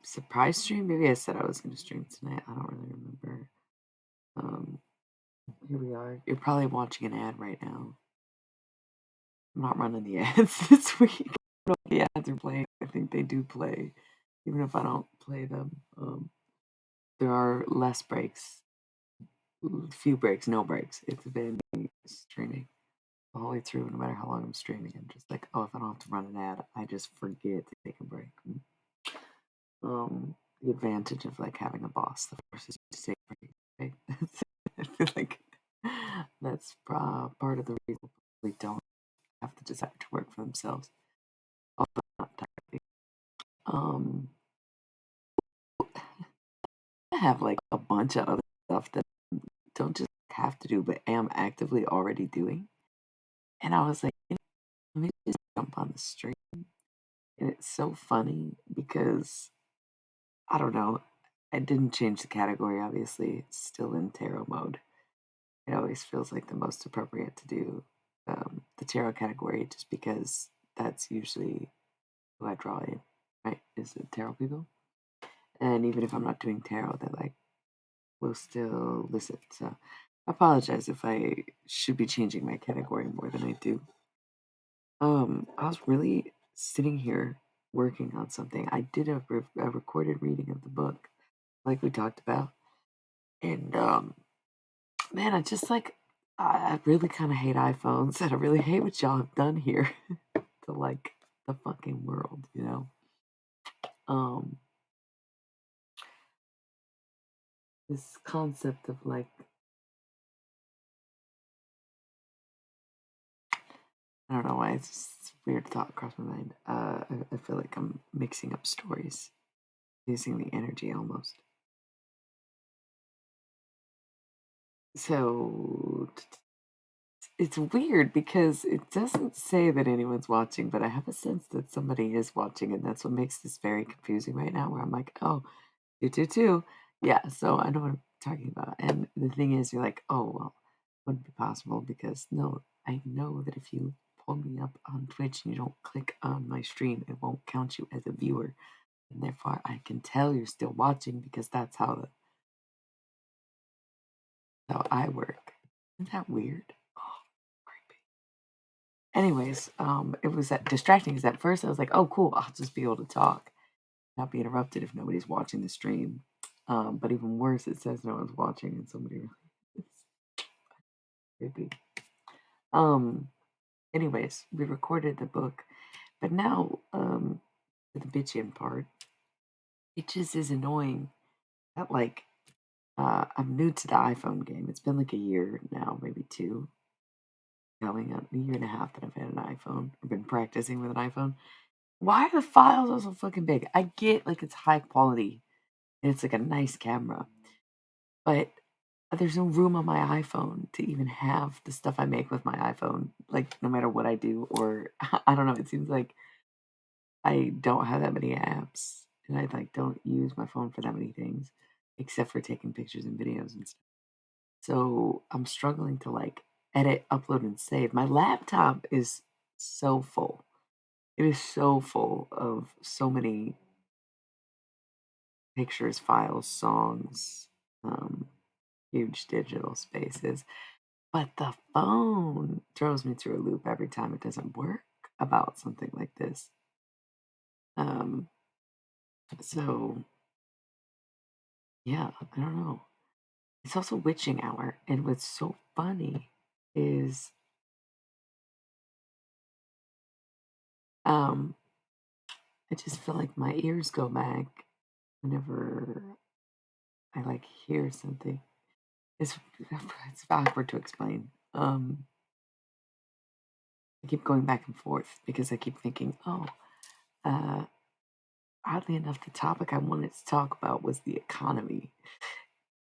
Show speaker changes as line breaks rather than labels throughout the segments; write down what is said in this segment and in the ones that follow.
Surprise stream? Maybe I said I was gonna stream tonight. I don't really remember. Um, Here we are. You're probably watching an ad right now. I'm not running the ads this week. I don't know if the ads are playing. I think they do play, even if I don't play them. There are less breaks, few breaks, no breaks. It's been streaming the whole way through, no matter how long I'm streaming. I'm just like, oh, if I don't have to run an ad, I just forget to take a break. The advantage of like having a boss that forces you to take breaks, right? I feel like that's part of the reason we don't have to decide to work for themselves. Although not entirely. Um, I have like a bunch of other stuff that I don't just have to do, but am actively already doing. And I was like, let me just jump on the stream. And it's so funny because I don't know. I didn't change the category, obviously. It's still in tarot mode. It always feels like the most appropriate to do the tarot category just because that's usually who I draw in, right? Is the tarot people. And even if I'm not doing tarot, they like will still listen. So I apologize if I should be changing my category more than I do. I was really sitting here working on something. I did a recorded reading of the book, like we talked about, and man, I just like I really kind of hate iPhones, and I really hate what y'all have done here to like the fucking world, you know. Um, this concept of like I don't know why it's just a weird thought across my mind. I feel like I'm mixing up stories, using the energy almost. So it's weird because it doesn't say that anyone's watching, but I have a sense that somebody is watching, and that's what makes this very confusing right now. Where I'm like, oh, two. Yeah, so I know what I'm talking about. And the thing is, you're like, oh, well, wouldn't be possible because no, I know that if you pull me up on Twitch and you don't click on my stream, it won't count you as a viewer. And therefore, I can tell you're still watching because that's how I work. Isn't that weird? Oh, creepy. Anyways, it was that distracting because at first I was like, oh, cool, I'll just be able to talk, not be interrupted if nobody's watching the stream. But even worse, it says no one's watching and somebody really it's creepy. Um, Anyways, we recorded the book, but now the bitchin part, it just is annoying that like I'm new to the iPhone game. It's been like a year now, maybe two, going up a year and a half that I've had an iPhone. I've been practicing with an iPhone. Why are the files so fucking big? I get like it's high quality and it's like a nice camera, but there's no room on my iPhone to even have the stuff I make with my iPhone. Like no matter what I do, or I don't know. It seems like I don't have that many apps, and I like don't use my phone for that many things, except for taking pictures and videos and stuff. So I'm struggling to like edit, upload, and save. My laptop is so full. It is so full of so many pictures, files, songs, um, huge digital spaces. But the phone throws me through a loop every time it doesn't work about something like this. Um, so yeah, I don't know. It's also witching hour, and what's so funny is um, I just feel like my ears go back whenever I like hear something. It's it's awkward to explain. I keep going back and forth because I keep thinking, oh, uh, oddly enough, the topic I wanted to talk about was the economy.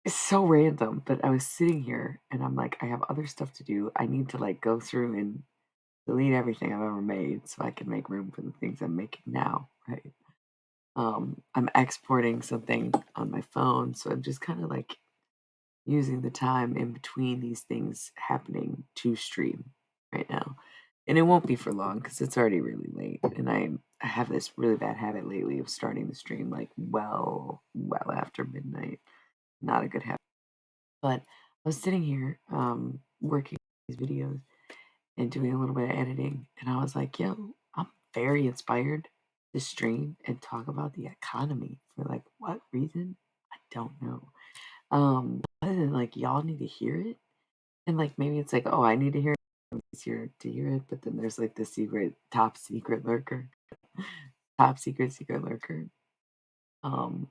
It's so random, but I was sitting here and I'm like, I have other stuff to do. I need to like go through and delete everything I've ever made so I can make room for the things I'm making now, right? I'm exporting something on my phone, so I'm just kind of like using the time in between these things happening to stream right now. And it won't be for long because it's already really late. And I have this really bad habit lately of starting the stream like well after midnight. Not a good habit. But I was sitting here working on these videos and doing a little bit of editing, and I was like, yo, I'm very inspired to stream and talk about the economy. For like what reason? I don't know. Other than like y'all need to hear it. And like maybe it's like, oh, I need to hear it. It's easier to hear it, but then there's like the top secret lurker. Top secret lurker. Um,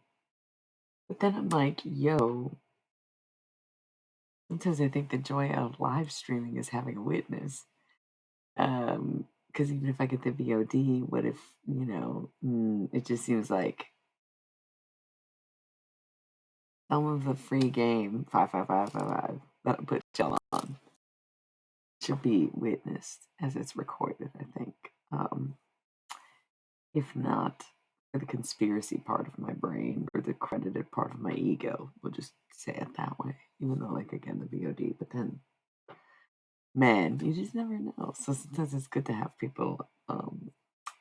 but then I'm like, yo, sometimes I think the joy of live streaming is having a witness. Because even if I get the VOD, what if, it just seems like some of the free game, 55555, that I put y'all on, should be witnessed as it's recorded, I think. If not for the conspiracy part of my brain or the credited part of my ego, we'll just say it that way. Even though, like, again, the VOD, but then, man, you just never know. So sometimes it's good to have people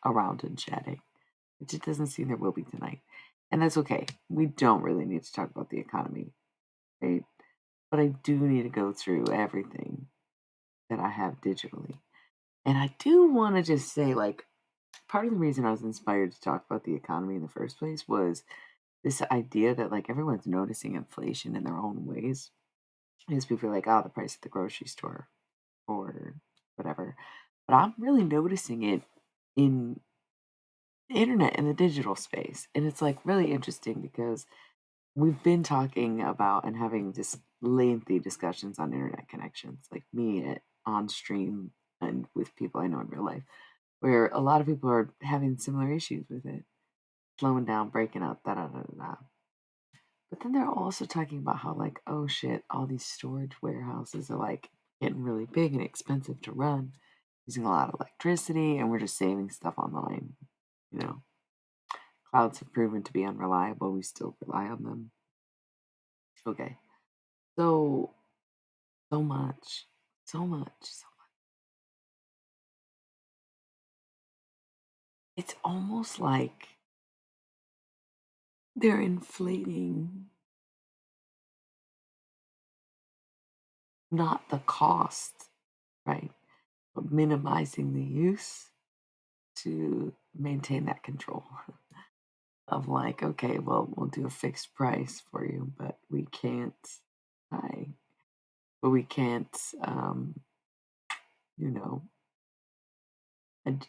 around and chatting. It just doesn't seem there will be tonight. And that's okay. We don't really need to talk about the economy, right? But I do need to go through everything that I have digitally. And I do want to just say, like, part of the reason I was inspired to talk about the economy in the first place was this idea that like everyone's noticing inflation in their own ways. Is people are like, oh, the price at the grocery store or whatever. But I'm really noticing it in the internet and the digital space. And it's like really interesting because we've been talking about and having this lengthy discussions on internet connections, like on stream and with people I know in real life, where a lot of people are having similar issues with it, slowing down, breaking up, da da da da da. But then they're also talking about how, like, oh shit, all these storage warehouses are like getting really big and expensive to run, using a lot of electricity, and we're just saving stuff online. You know, clouds have proven to be unreliable. We still rely on them. Okay. So, so much, so much, so much. It's almost like they're inflating not the cost, right? But minimizing the use to maintain that control of like, okay, well, we'll do a fixed price for you, but we can't, I, but we can't, you know, and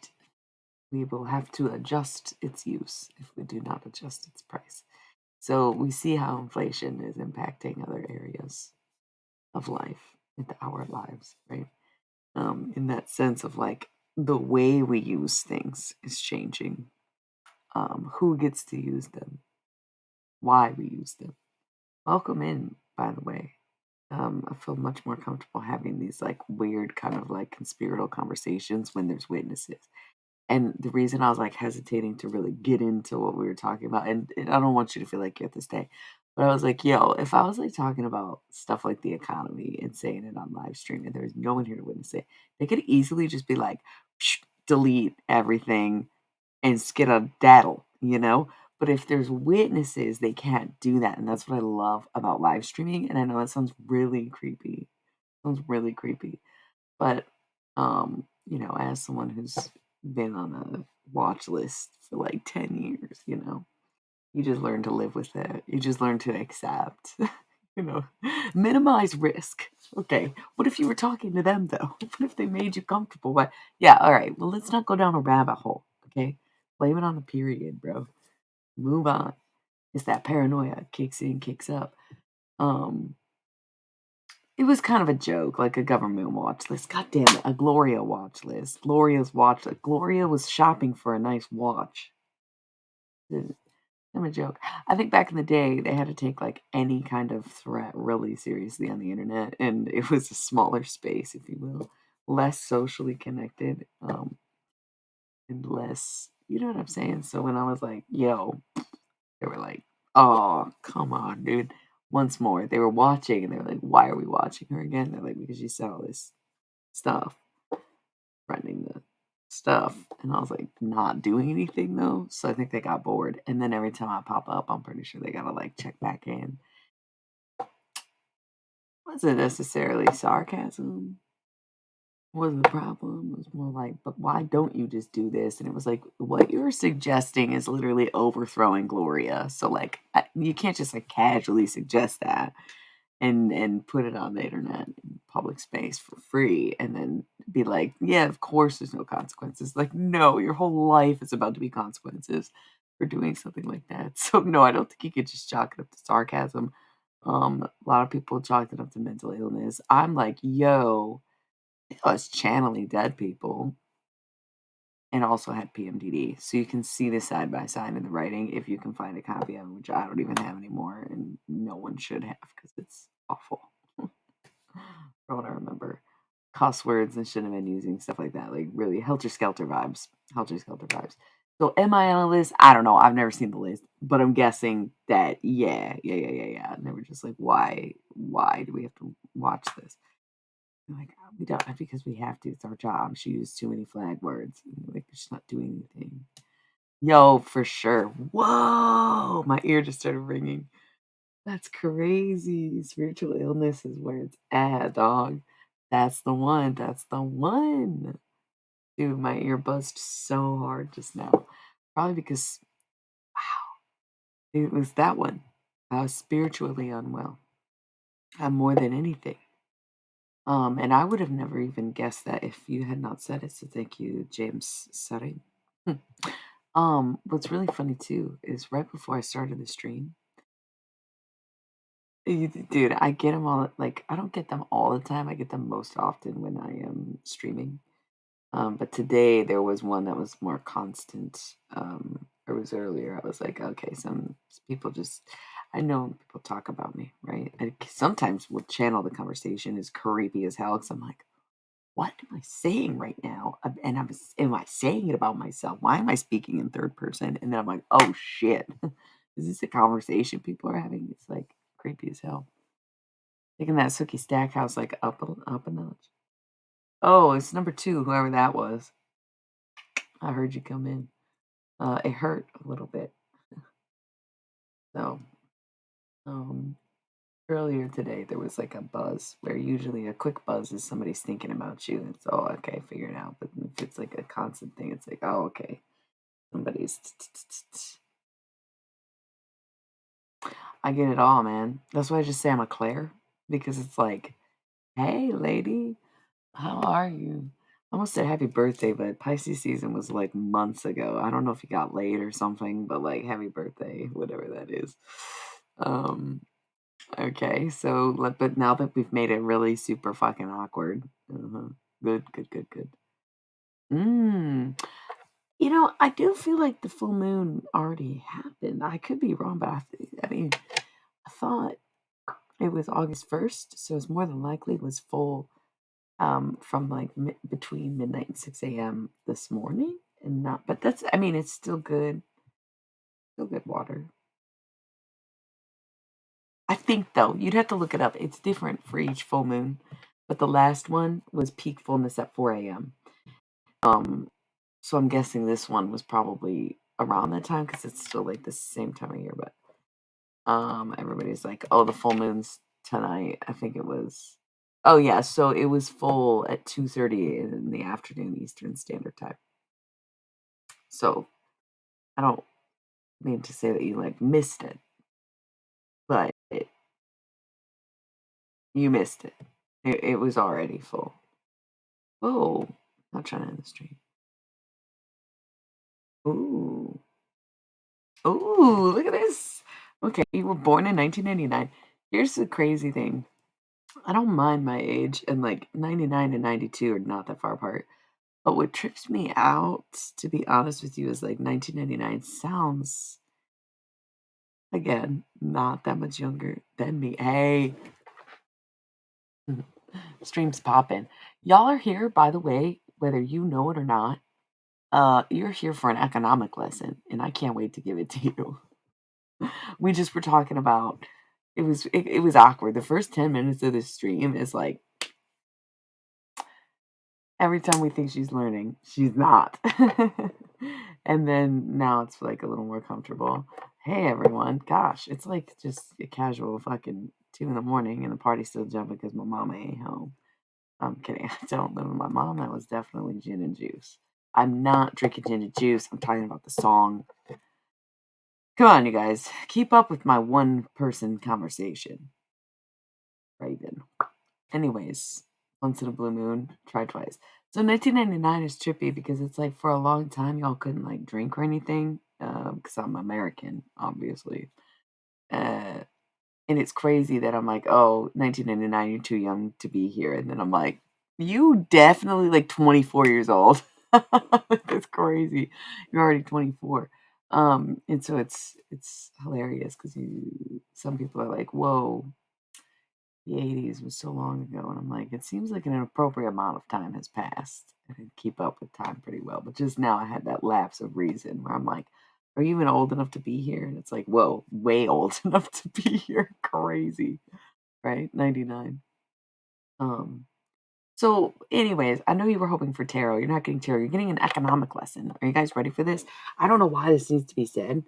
we will have to adjust its use if we do not adjust its price. So we see how inflation is impacting other areas of life, into our lives, right? In that sense of like the way we use things is changing. Who gets to use them? Why we use them? Welcome in, by the way. I feel much more comfortable having these like weird kind of like conspiratorial conversations when there's witnesses. And the reason I was like hesitating to really get into what we were talking about, and I don't want you to feel like you have to stay, but I was like, yo, if I was like talking about stuff like the economy and saying it on live stream and there's no one here to witness it, they could easily just be like, delete everything and skedaddle, you know? But if there's witnesses, they can't do that. And that's what I love about live streaming. And I know that sounds really creepy. Sounds really creepy. But as someone who's been on a watch list for like 10 years, you just learn to live with it. You just learn to accept, you know, minimize risk. Okay. What if you were talking to them though? What if they made you comfortable? But yeah, all right. Well, let's not go down a rabbit hole. Okay. Blame it on the period, bro. Move on. It's that paranoia kicks in, kicks up. Um, it was kind of a joke, like a government watch list. God damn it, a Gloria watch list. Gloria's watch list. Gloria was shopping for a nice watch. I'm a joke. I think back in the day, they had to take like any kind of threat really seriously on the internet, and it was a smaller space, if you will, less socially connected, and less, you know what I'm saying? So when I was like, yo, they were like, oh, come on, dude. Once more, they were watching, and they were like, why are we watching her again? They're like, because you said all this stuff, threatening the stuff, and I was like not doing anything though. So I think they got bored. And then every time I pop up, I'm pretty sure they gotta like check back in. Wasn't necessarily sarcasm. Wasn't the problem. It was more like, but why don't you just do this? And it was like, what you're suggesting is literally overthrowing Gloria. So like, you can't just like casually suggest that and put it on the internet in public space for free and then be like, yeah, of course there's no consequences. Like, no, your whole life is about to be consequences for doing something like that. So no, I don't think you could just chalk it up to sarcasm. A lot of people chalked it up to mental illness. I'm like, yo, I was channeling dead people and also had PMDD. So you can see the side by side in the writing if you can find a copy of it, which I don't even have anymore, and no one should have because it's awful. From what I remember, cuss words and shouldn't have been using stuff like that. Like really helter skelter vibes. Helter skelter vibes. So am I on a list? I don't know. I've never seen the list, but I'm guessing that yeah. And they were just like, why do we have to watch this? I'm like, we don't because we have to. It's our job. She used too many flag words. Like she's not doing anything. Yo, for sure. Whoa, my ear just started ringing. That's crazy. Spiritual illness is where it's at, dog. That's the one. That's the one. Dude, my ear buzzed so hard just now. Probably because, wow, it was that one. I was spiritually unwell. More than anything. And I would have never even guessed that if you had not said it. So thank you, James Sari. What's really funny too is right before I started the stream, dude, I get them all. Like I don't get them all the time. I get them most often when I am streaming. But today there was one that was more constant. It was earlier. I was like, okay, some people just, I know people talk about me, right? I sometimes will channel the conversation as creepy as hell because I'm like, what am I saying right now? And am I saying it about myself? Why am I speaking in third person? And then I'm like, oh shit, is this a conversation people are having? It's like creepy as hell. Taking that Sookie Stackhouse like up a notch. Oh, it's number 2, whoever that was. I heard you come in. It hurt a little bit. So, um, earlier today there was like a buzz where usually a quick buzz is somebody's thinking about you. It's oh okay, figure it out. But if it's like a constant thing, it's like oh okay, somebody's. I get it all, man. That's why I just say I'm a Claire because it's like, hey, lady, how are you? I almost said happy birthday, but Pisces season was like months ago. I don't know if you got late or something, but like happy birthday, whatever that is. Um, okay, so but now that we've made it really super fucking awkward, good. Mm. I do feel like the full moon already happened. I could be wrong, but I mean, I thought it was August 1st, so it's more than likely was full from like between midnight and 6 a.m. this morning, and not. But that's, I mean, it's still good water. I think though you'd have to look it up. It's different for each full moon, but the last one was peak fullness at 4 a.m. Um, so I'm guessing this one was probably around that time because it's still like the same time of year. But everybody's like, oh, the full moon's tonight. I think it was. Oh yeah, so it was full at 2:30 in the afternoon Eastern Standard Time. So I don't mean to say that you like missed it, but you missed it. It was already full. Oh, not trying to end the stream. Ooh, ooh, look at this. Okay, you were born in 1999. Here's the crazy thing. I don't mind my age, and like 99 and 92 are not that far apart. But what trips me out, to be honest with you, is like 1999 sounds, again, not that much younger than me. Hey, streams popping. Y'all are here, by the way, whether you know it or not. You're here for an economic lesson, and I can't wait to give it to you. We just were talking about it was awkward. The first 10 minutes of the stream is like Every time we think she's learning, she's not. And then now it's like a little more comfortable. Hey everyone, gosh, it's like just a casual fucking 2 in the morning and the party's still jumping because my mama ain't home. I'm kidding. I don't live with my mom. That was definitely gin and juice. I'm not drinking gin and juice. I'm talking about the song. Come on, you guys. Keep up with my one person conversation. Raven. Anyways, once in a blue moon, try twice. So 1999 is trippy because it's like for a long time y'all couldn't like drink or anything because I'm American, obviously. Uh, and it's crazy that I'm like, oh, 1999, you're too young to be here. And then I'm like, you definitely like 24 years old. That's crazy. You're already 24. And so it's hilarious because some people are like, whoa, the 80s was so long ago. And I'm like, it seems like an appropriate amount of time has passed. I can keep up with time pretty well. But just now I had that lapse of reason where I'm like, are you even old enough to be here? And it's like, whoa, way old enough to be here. Crazy. Right? 99. Um, so anyways, I know you were hoping for tarot. You're not getting tarot. You're getting an economic lesson. Are you guys ready for this? I don't know why this needs to be said.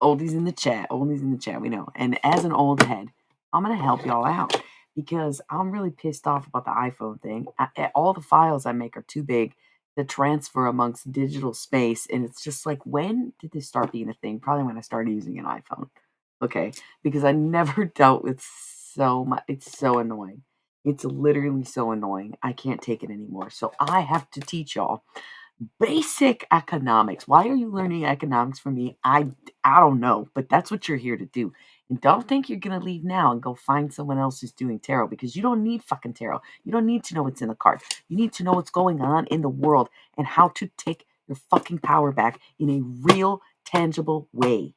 Oldies in the chat. Oldies in the chat. We know. And as an old head, I'm gonna help y'all out because I'm really pissed off about the iPhone thing. All the files I make are too big to transfer amongst digital space, and it's just like, when did this start being a thing? Probably when I started using an iPhone. Okay, because I never dealt with so much. It's so annoying. It's literally so annoying. I can't take it anymore. So I have to teach y'all basic economics. Why are you learning economics from me? I don't know, but that's what you're here to do. And don't think you're gonna leave now and go find someone else who's doing tarot because you don't need fucking tarot. You don't need to know what's in the cards. You need to know what's going on in the world and how to take your fucking power back in a real, tangible way.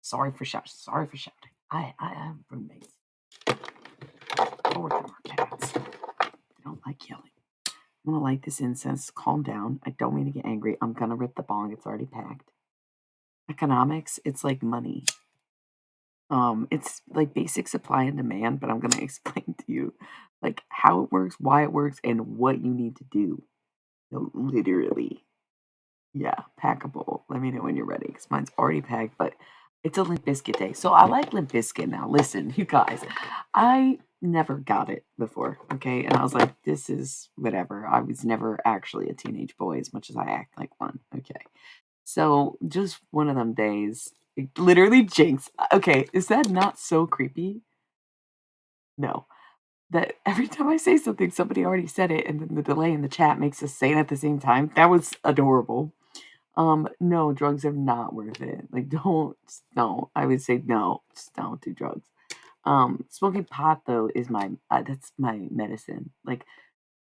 Sorry for shouting. Sorry for shouting. I have roommates. Four of them are cats. They don't like yelling. I'm gonna light this incense. Calm down. I don't mean to get angry. I'm gonna rip the bong. It's already packed. Economics, it's like money. It's like basic supply and demand, but I'm gonna explain to you like how it works, why it works, and what you need to do. So literally. Yeah, packable. Let me know when you're ready because mine's already packed, but it's a Limp Bizkit day. So I like Limp Bizkit now. Listen, you guys, I never got it before, okay? And I was like, this is whatever. I was never actually a teenage boy as much as I act like one, okay? So just one of them days, literally Jinx. Okay, is that not so creepy? No. That every time I say something, somebody already said it, and then the delay in the chat makes us say it at the same time. That was adorable. No, drugs are not worth it. Like, don't. I would say no, just don't do drugs. Smoking pot though is my that's my medicine. Like,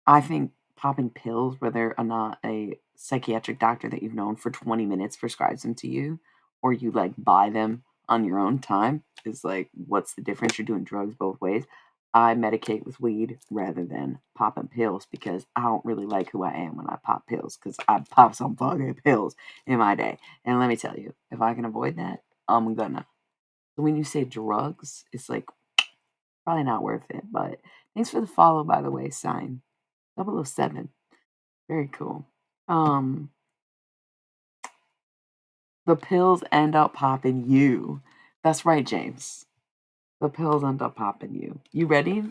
I think popping pills, whether or not a psychiatric doctor that you've known for 20 minutes prescribes them to you, or you like buy them on your own time, is like, what's the difference? You're doing drugs both ways. I medicate with weed rather than popping pills because I don't really like who I am when I pop pills because I pop some fucking pills in my day. And let me tell you, if I can avoid that, I'm gonna. So when you say drugs, it's like probably not worth it. But thanks for the follow, by the way, sign 007. Very cool. Um, the pills end up popping you. That's right, James. The pills end up popping you. You ready?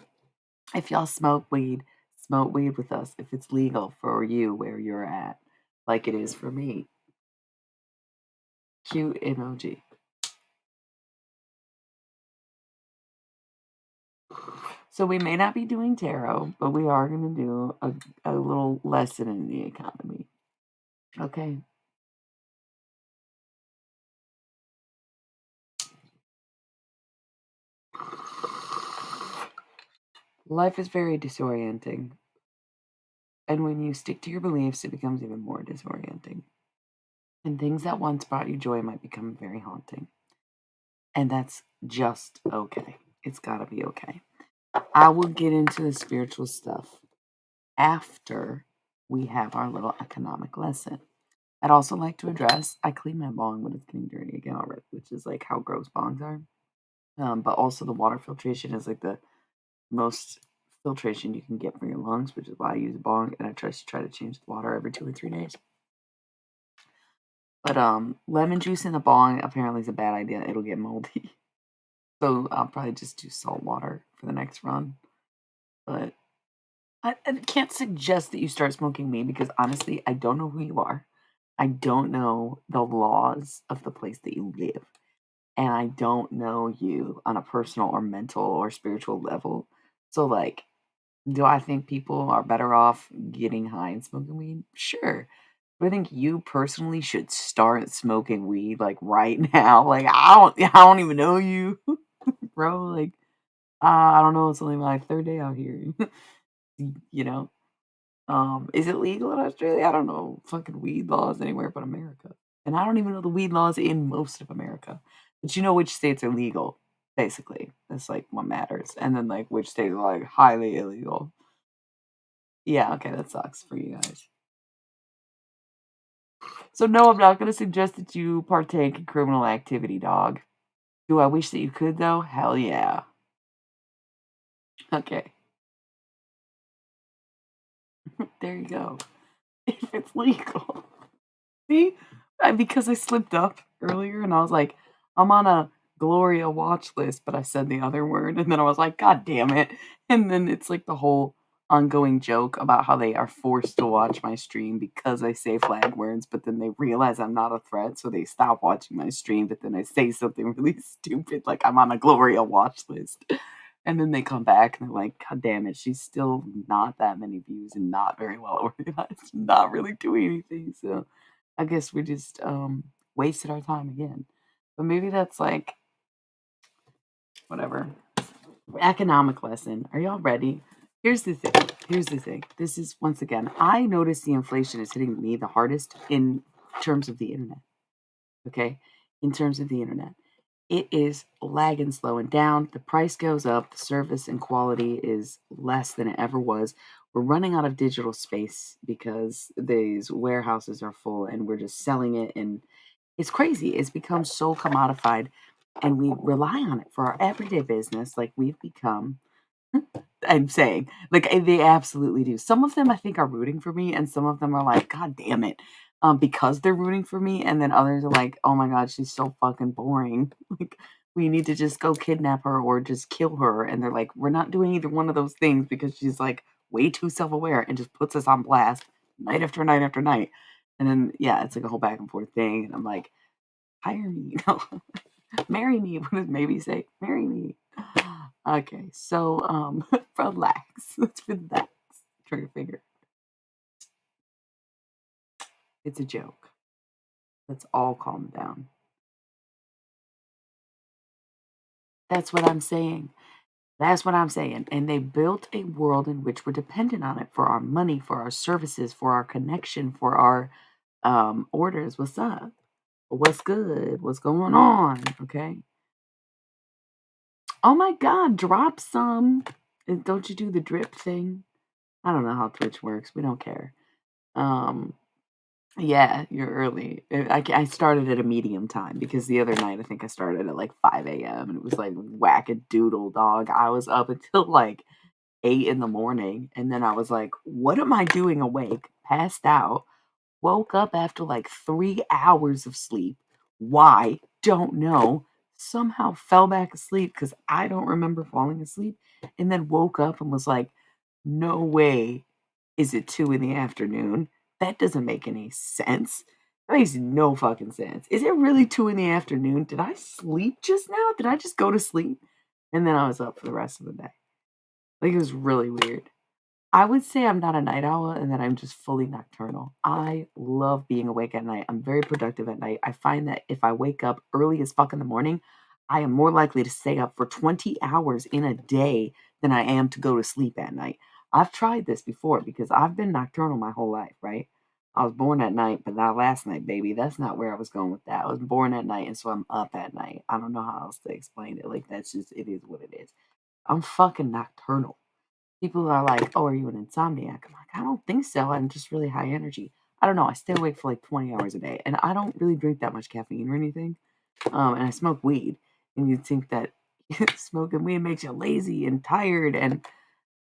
If y'all smoke weed with us if it's legal for you where you're at, like it is for me. Cute emoji. So we may not be doing tarot, but we are going to do a little lesson in the economy. Okay. Life is very disorienting. And when you stick to your beliefs, it becomes even more disorienting. And things that once brought you joy might become very haunting. And that's just okay. It's got to be okay. I will get into the spiritual stuff after we have our little economic lesson. I'd also like to address I clean my bong, but it's getting dirty again already, which is like how gross bongs are. But also the water filtration is like the most filtration you can get for your lungs, which is why I use a bong, and I try to change the water every 2 or 3 days. But lemon juice in a bong apparently is a bad idea. It'll get moldy. So I'll probably just do salt water for the next run. But I can't suggest that you start smoking weed because honestly, I don't know who you are. I don't know the laws of the place that you live. And I don't know you on a personal or mental or spiritual level. So, like, do I think people are better off getting high and smoking weed? Sure. But I think you personally should start smoking weed like right now. Like I don't even know you, bro. Like I don't know. It's only my third day out here. you know. Is it legal in Australia? I don't know fucking weed laws anywhere but America. And I don't even know the weed laws in most of America. But you know which states are legal, basically. That's like what matters. And then like which states are like highly illegal. Yeah, okay, that sucks for you guys. So no, I'm not gonna suggest that you partake in criminal activity, dog. Do I wish that you could though? Hell yeah. Okay. There you go. If it's legal. See? Because I slipped up earlier and I was like, I'm on a Gloria watch list, but I said the other word. And then I was like, God damn it. And then it's like the whole ongoing joke about how they are forced to watch my stream because I say flag words, but then they realize I'm not a threat. So they stop watching my stream, but then I say something really stupid, like I'm on a Gloria watch list. And then they come back and they're like, God damn it, she's still not that many views and not very well organized, not really doing anything. So I guess we just wasted our time again. But maybe that's like whatever. Economic lesson. Are y'all ready? Here's the thing. Here's the thing. This is once again, I notice the inflation is hitting me the hardest in terms of the internet. Okay? In terms of the internet. It is lagging, slowing down. The price goes up. The service and quality is less than it ever was. We're running out of digital space because these warehouses are full and we're just selling it. And it's crazy. It's become so commodified and we rely on it for our everyday business. Like we've become I'm saying, like, they absolutely do. Some of them I think are rooting for me, and some of them are like, "God damn it," because they're rooting for me, and then others are like, "Oh my god, she's so fucking boring. Like, we need to just go kidnap her or just kill her." And they're like, "We're not doing either one of those things because she's like way too self-aware and just puts us on blast night after night after night." And then yeah, it's like a whole back and forth thing, and I'm like, "Hire me, no, marry me." What does maybe say? Marry me. Okay, so relax. Let's relax. Trigger finger. It's a joke. Let's all calm down. That's what I'm saying. That's what I'm saying. And they built a world in which we're dependent on it for our money, for our services, for our connection, for our orders. What's up? What's good? What's going on? Okay. Oh my God, drop some. Don't you do the drip thing? I don't know how Twitch works. We don't care. Um, Yeah, you're early. I started at a medium time because the other night I think I started at like 5 a.m. and it was like whack-a-doodle dog. I was up until like 8 in the morning and then I was like, what am I doing awake? Passed out, woke up after like 3 hours of sleep. Why? Don't know. Somehow fell back asleep because I don't remember falling asleep and then woke up and was like, no way is it 2 in the afternoon? That doesn't make any sense. That makes no fucking sense. Is it really 2 in the afternoon? Did I sleep just now? Did I just go to sleep? And then I was up for the rest of the day. Like, it was really weird. I would say I'm not a night owl and that I'm just fully nocturnal. I love being awake at night. I'm very productive at night. I find that if I wake up early as fuck in the morning, I am more likely to stay up for 20 hours in a day than I am to go to sleep at night. I've tried this before because I've been nocturnal my whole life, right? I was born at night, but not last night, baby. That's not where I was going with that. I was born at night, and so I'm up at night. I don't know how else to explain it. Like, that's just, it is what it is. I'm fucking nocturnal. People are like, "Oh, are you an insomniac?" I'm like, "I don't think so. I'm just really high energy." I don't know. I stay awake for like 20 hours a day, and I don't really drink that much caffeine or anything. And I smoke weed, and you'd think that smoking weed makes you lazy and tired, and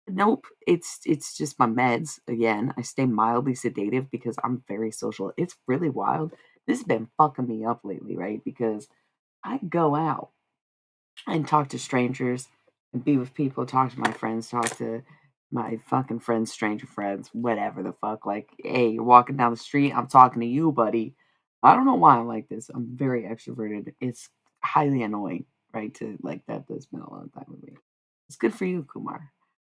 Nope, it's just my meds again. I stay mildly sedative because I'm very social. It's really wild. This has been fucking me up lately, right? Because I go out and talk to strangers and be with people, talk to my friends, talk to my fucking friends, stranger friends, whatever the fuck. Like, hey, you're walking down the street, I'm talking to you, buddy. I don't know why I'm like this. I'm very extroverted. It's highly annoying, right? To like that does spend a lot of time with me. It's good for you, Kumar.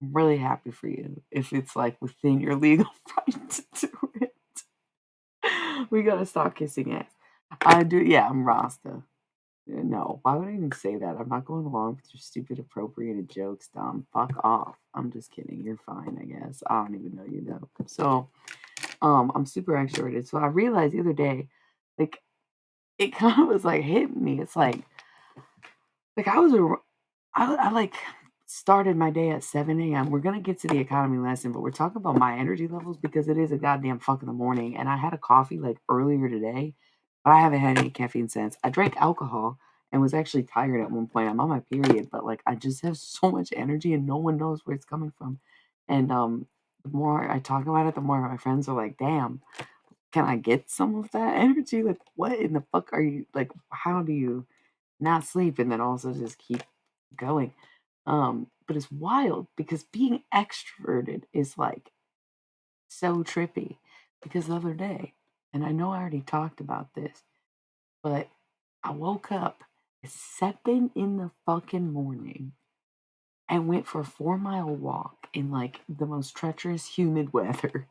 I'm really happy for you. If it's like within your legal right to do it. We gotta stop kissing ass. I do, yeah, I'm Rasta. No, why would I even say that? I'm not going along with your stupid appropriated jokes, Dom. Fuck off. I'm just kidding. You're fine, I guess. I don't even know you though. So, I'm super extroverted. So I realized the other day, like, it kind of was like hitting me. It's like I was a, I like started my day at 7 a.m. We're gonna get to the economy lesson, but we're talking about my energy levels because it is a goddamn fuck in the morning. And I had a coffee like earlier today, but I haven't had any caffeine since. I drank alcohol and was actually tired at one point. I'm on my period, but like I just have so much energy and no one knows where it's coming from. And the more I talk about it, the more my friends are like, damn, can I get some of that energy? Like, what in the fuck are you like? How do you not sleep and then also just keep going? But it's wild because being extroverted is like so trippy. Because the other day, and I know I already talked about this, but I woke up at 7 in the fucking morning and went for a 4 mile walk in like the most treacherous, humid weather,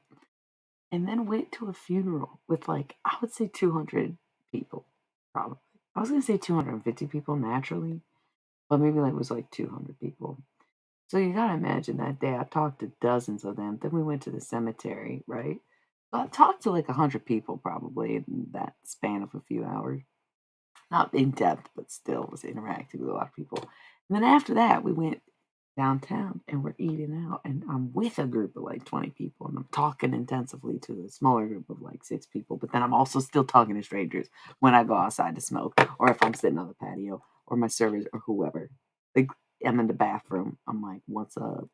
and then went to a funeral with like, I would say 200 people, probably. I was gonna say 250 people naturally, but maybe like it was like 200 people. So you gotta imagine that day I talked to dozens of them. Then we went to the cemetery, right? So I talked to like 100 people probably in that span of a few hours. Not in depth, but still was interacting with a lot of people. And then after that, we went downtown and we're eating out. And I'm with a group of like 20 people and I'm talking intensively to a smaller group of like 6 people. But then I'm also still talking to strangers when I go outside to smoke or if I'm sitting on the patio or my servers or whoever. Like, I'm in the bathroom. I'm like, what's up?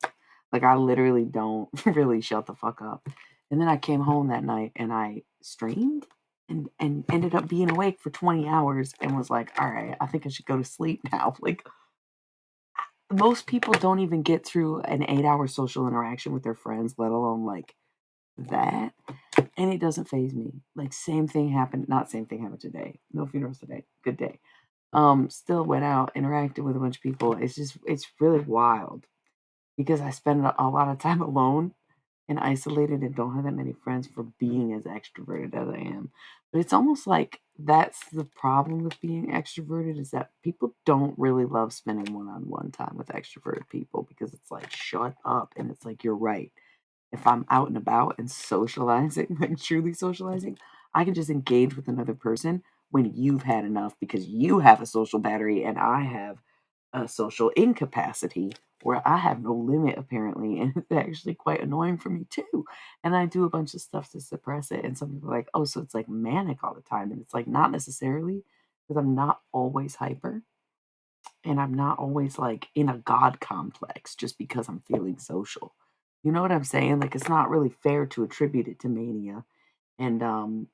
Like, I literally don't really shut the fuck up. And then I came home that night and I streamed and ended up being awake for 20 hours and was like, all right, I think I should go to sleep now. Like, most people don't even get through an 8 hour social interaction with their friends, let alone like that. And it doesn't phase me. Like, same thing happened, not same thing happened today. No funerals today. Good day. Still went out, interacted with a bunch of people. It's really wild because I spend a lot of time alone and isolated and don't have that many friends for being as extroverted as I am. But it's almost like that's the problem with being extroverted is that people don't really love spending one-on-one time with extroverted people because it's like shut up and it's like you're right. If I'm out and about and socializing, like truly socializing, I can just engage with another person when you've had enough because you have a social battery and I have a social incapacity where I have no limit apparently, and it's actually quite annoying for me too. And I do a bunch of stuff to suppress it. And some people are like, oh, so it's like manic all the time. And it's like not necessarily because I'm not always hyper and I'm not always like in a God complex just because I'm feeling social. You know what I'm saying? Like it's not really fair to attribute it to mania. And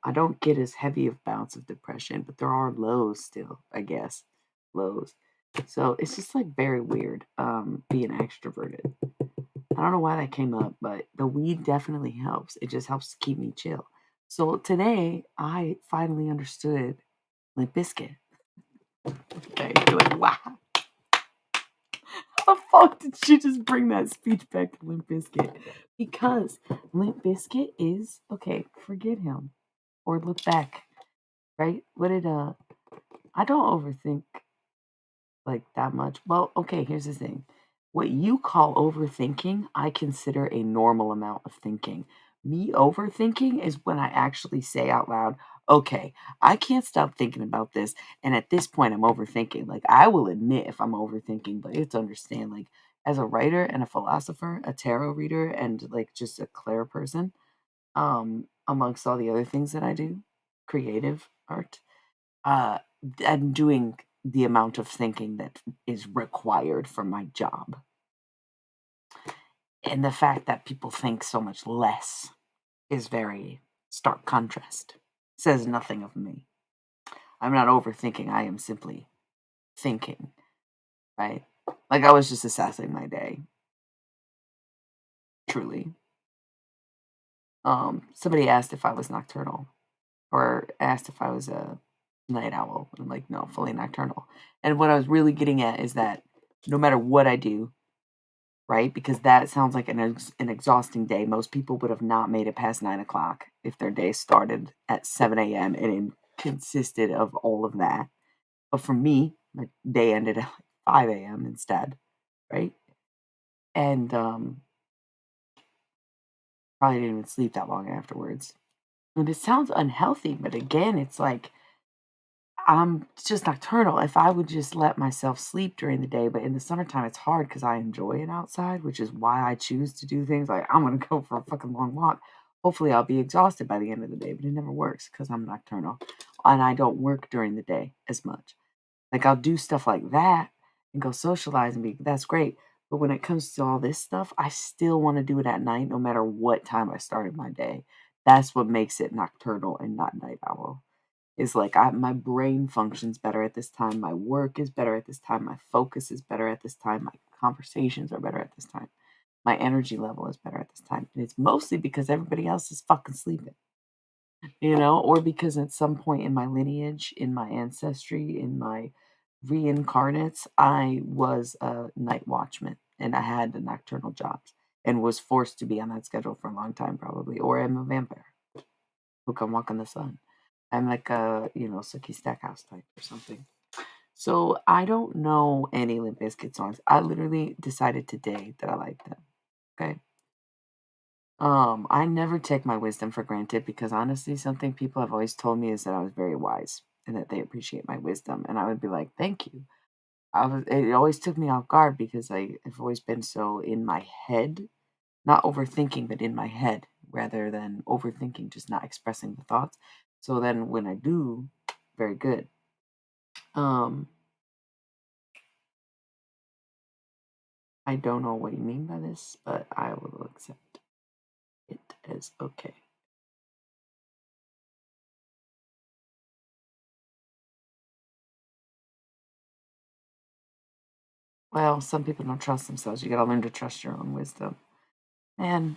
I don't get as heavy of bouts of depression, but there are lows still, I guess. Lows. So it's just like very weird being extroverted. I don't know why that came up, but the weed definitely helps. It just helps to keep me chill. So today I finally understood Limp Bizkit. Okay, you're like, wow, how the fuck did she just bring that speech back to Limp Bizkit? Because Limp Bizkit is okay, forget him. Or look back, right? What did I don't overthink like that much. Well, okay, here's the thing. What you call overthinking, I consider a normal amount of thinking. Me overthinking is when I actually say out loud, okay, I can't stop thinking about this. And at this point, I'm overthinking. Like, I will admit if I'm overthinking, but you have to understand, like, as a writer and a philosopher, a tarot reader, and like just a clear person, amongst all the other things that I do, creative art, uh, I'm doing the amount of thinking that is required for my job. And the fact that people think so much less is very stark contrast. Says nothing of me. I'm not overthinking, I am simply thinking, right? Like I was just assessing my day, truly. Somebody asked if I was nocturnal or asked if I was a night owl. I'm like, no, fully nocturnal. And what I was really getting at is that no matter what I do, right? Because that sounds like an exhausting day. Most people would have not made it past 9 o'clock if their day started at 7 a.m. and it consisted of all of that. But for me, my day ended at 5 a.m. instead, right? And probably didn't even sleep that long afterwards. And it sounds unhealthy, but again, it's like I'm just nocturnal. If I would just let myself sleep during the day, but in the summertime, it's hard because I enjoy it outside, which is why I choose to do things like I'm gonna go for a fucking long walk. Hopefully, I'll be exhausted by the end of the day, but it never works because I'm nocturnal and I don't work during the day as much. Like I'll do stuff like that and go socialize and be that's great. But when it comes to all this stuff, I still want to do it at night no matter what time I started my day. That's what makes it nocturnal and not night owl. Is like my brain functions better at this time, my work is better at this time, my focus is better at this time, my conversations are better at this time, my energy level is better at this time. And it's mostly because everybody else is fucking sleeping, or because at some point in my lineage, in my ancestry, in my reincarnates, I was a night watchman and I had the nocturnal jobs and was forced to be on that schedule for a long time, probably, or I'm a vampire who can walk in the sun. I'm like a, Sookie Stackhouse type or something. So I don't know any Limp Bizkit songs. I literally decided today that I like them. Okay. I never take my wisdom for granted because honestly, something people have always told me is that I was very wise and that they appreciate my wisdom. And I would be like, thank you. It always took me off guard because I've always been so in my head, not overthinking, but in my head rather than overthinking, just not expressing the thoughts. So then when I do, very good. Um, I don't know what you mean by this, but I will accept it as okay. Well, some people don't trust themselves. You gotta learn to trust your own wisdom. And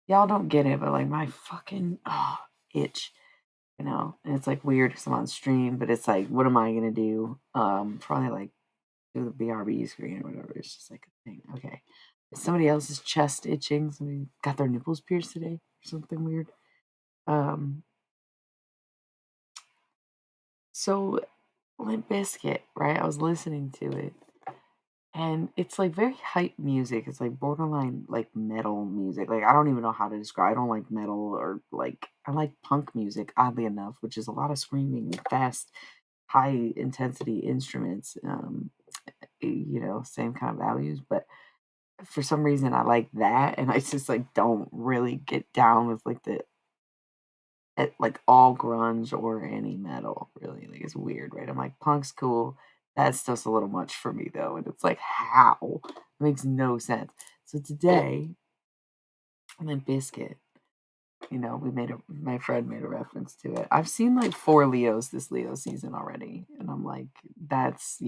y'all don't get it, but like my fucking itch, and it's like weird because I'm on stream, but it's like, what am I gonna do? Probably like do the BRB screen or whatever. It's just like a thing. Okay. Is somebody else's chest itching? Somebody got their nipples pierced today or something weird. Um, so Limp Bizkit, right? I was listening to it. And it's like very hype music. It's like borderline like metal music. Like I don't even know how to describe. I don't like metal or like I like punk music, oddly enough, which is a lot of screaming, fast, high intensity instruments. Same kind of values, but for some reason I like that and I just like don't really get down with like like all grunge or any metal really. Like it's weird, right? I'm like punk's cool. That's just a little much for me though. And it's like how? It makes no sense. So today, Limp Biscuit, my friend made a reference to it. I've seen like 4 Leos this Leo season already. And I'm like, that's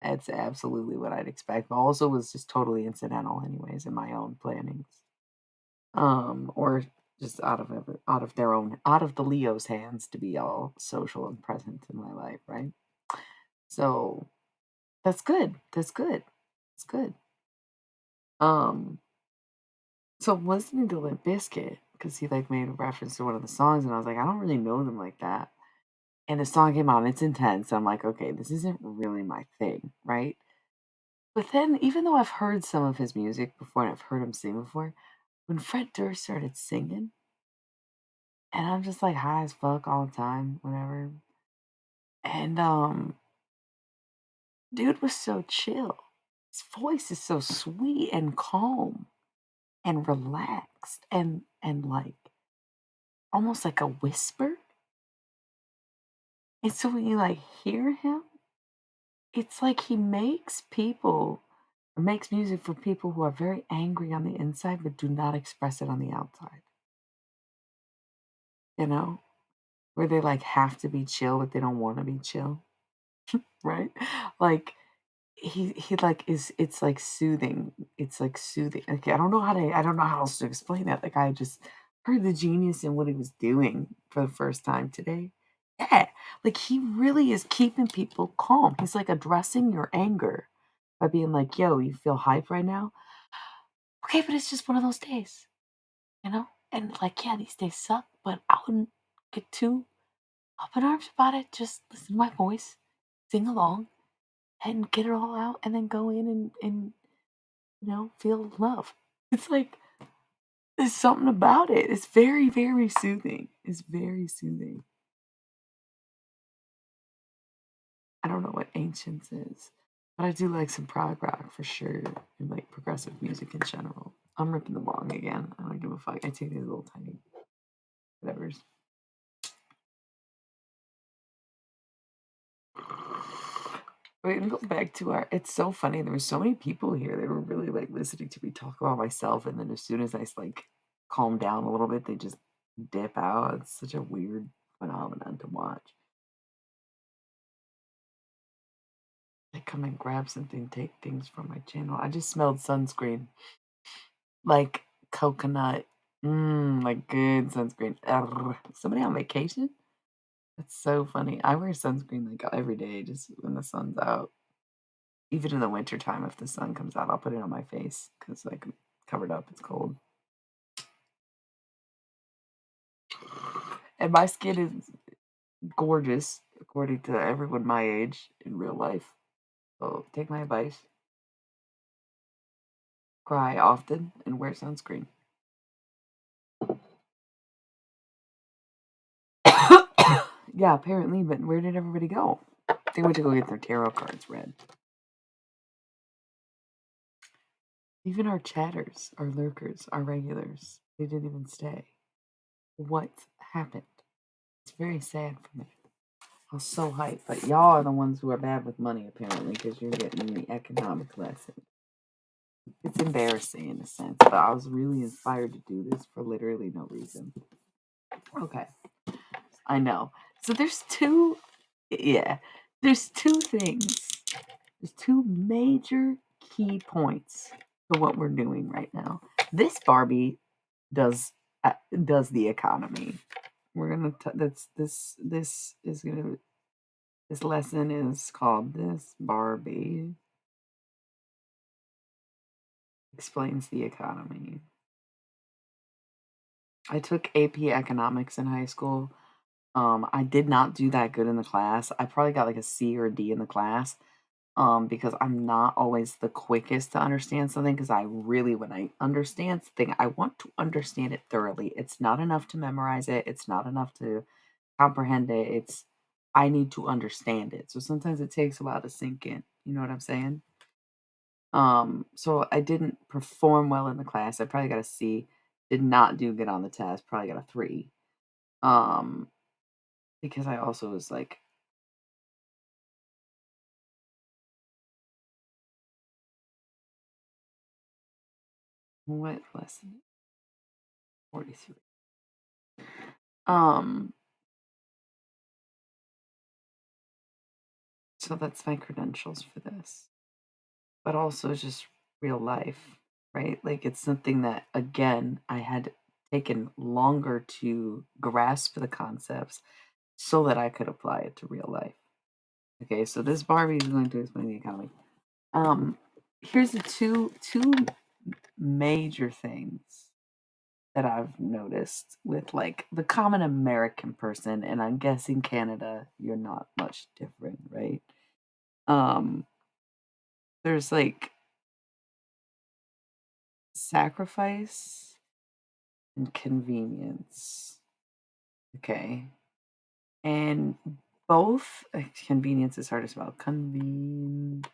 absolutely what I'd expect. But also was just totally incidental anyways in my own plannings. Or just out of the Leo's hands to be all social and present in my life, right? So that's good. That's good. It's good. Um, so I'm listening to Limp Bizkit because he like made a reference to one of the songs, and I was like, I don't really know them like that. And the song came on, it's intense. I'm like, okay, this isn't really my thing, right? But then, even though I've heard some of his music before and I've heard him sing before, when Fred Durst started singing, and I'm just like high as fuck all the time, whatever. And dude was so chill. His voice is so sweet and calm and relaxed and like almost like a whisper. And so when you like hear him, it's like he makes people makes music for people who are very angry on the inside but do not express it on the outside. You know, where they like have to be chill but they don't want to be chill, right? Like he like is it's like soothing. It's like soothing. Okay, I don't know how else to explain that. Like I just heard the genius in what he was doing for the first time today. Yeah, like he really is keeping people calm. He's like addressing your anger by being like, "Yo, you feel hype right now? Okay, but it's just one of those days, you know? And like, yeah, these days suck, but I wouldn't get too up in arms about it. Just listen to my voice, sing along, and get it all out, and then go in and feel love." It's like there's something about it. It's very, very soothing. It's very soothing. I don't know what ancients is, but I do like some prog rock for sure, and like progressive music in general. I'm ripping the bong again. I don't give a fuck. I take these little tiny whatever's. Wait, and go back to our. It's so funny. There were so many people here. They were really like listening to me talk about myself, and then as soon as I like calm down a little bit, they just dip out. It's such a weird phenomenon to watch. They come and grab something, take things from my channel. I just smelled sunscreen, like coconut, like good sunscreen. Ugh. Somebody on vacation? That's so funny. I wear sunscreen like every day, just when the sun's out. Even in the wintertime, if the sun comes out, I'll put it on my face because like I'm covered up. It's cold, and my skin is gorgeous according to everyone my age in real life. So take my advice: cry often and wear sunscreen. Yeah, apparently, but where did everybody go? They went to go get their tarot cards read. Even our chatters, our lurkers, our regulars, they didn't even stay. What happened? It's very sad for me. I was so hyped, but y'all are the ones who are bad with money, apparently, because you're getting the economic lesson. It's embarrassing in a sense, but I was really inspired to do this for literally no reason. Okay, I know. So yeah, there's two things. There's two major key points to what we're doing right now. This Barbie does the economy. We're gonna this is gonna this lesson is called This Barbie Explains the Economy. I took AP Economics in high school. I did not do that good in the class. I probably got like a C or a D in the class. Because I'm not always the quickest to understand something. Because I really, when I understand something, I want to understand it thoroughly. It's not enough to memorize it. It's not enough to comprehend it. I need to understand it. So sometimes it takes a while to sink in. You know what I'm saying? So I didn't perform well in the class. I probably got a C. Did not do good on the test. Probably got a 3. Um, because I also was like, what lesson? 43. Um, so that's my credentials for this. But also just real life, right? Like it's something that again I had taken longer to grasp the concepts so that I could apply it to real life. Okay, so this Barbie is going to explain the economy. Here's the two major things that I've noticed with like the common American person, and I'm guessing Canada, you're not much different, right? Um, there's like sacrifice and convenience. Okay. And both convenience is hard to spell. Convenience.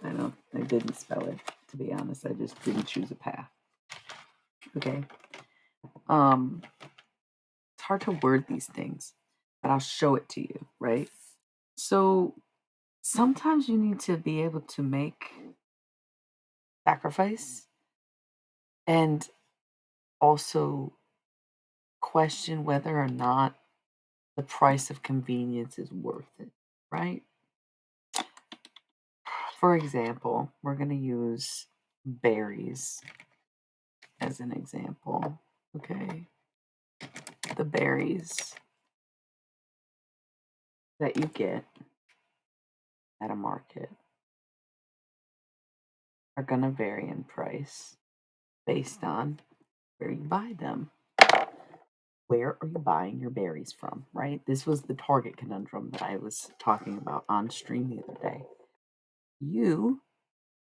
I didn't spell it, to be honest. I just didn't choose a path. Okay. It's hard to word these things, but I'll show it to you, right? So sometimes you need to be able to make sacrifice and also question whether or not the price of convenience is worth it, right? For example, we're going to use berries as an example, okay? The berries that you get at a market are going to vary in price based on where you buy them. Where are you buying your berries from, right? This was the Target conundrum that I was talking about on stream the other day. You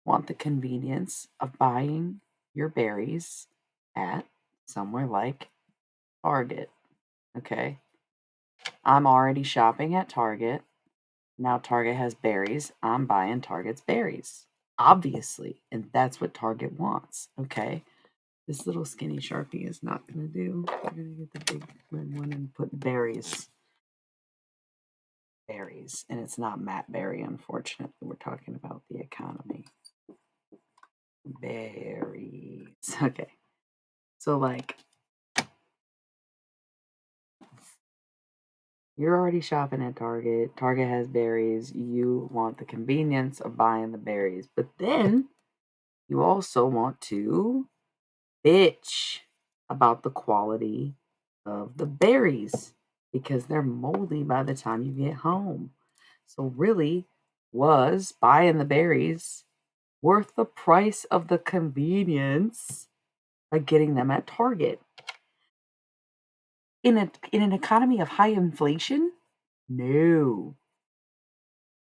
want the convenience of buying your berries at somewhere like Target, okay? I'm already shopping at Target. Now Target has berries. I'm buying Target's berries, obviously, and that's what Target wants, okay? This little skinny Sharpie is not going to do. We're going to get the big red one and put berries. Berries. And it's not Matt Berry, unfortunately. We're talking about the economy. Berries. Okay. So, like, you're already shopping at Target. Target has berries. You want the convenience of buying the berries. But then you also want to bitch about the quality of the berries because they're moldy by the time you get home. So, really, was buying the berries worth the price of the convenience by getting them at Target? In an economy of high inflation? No.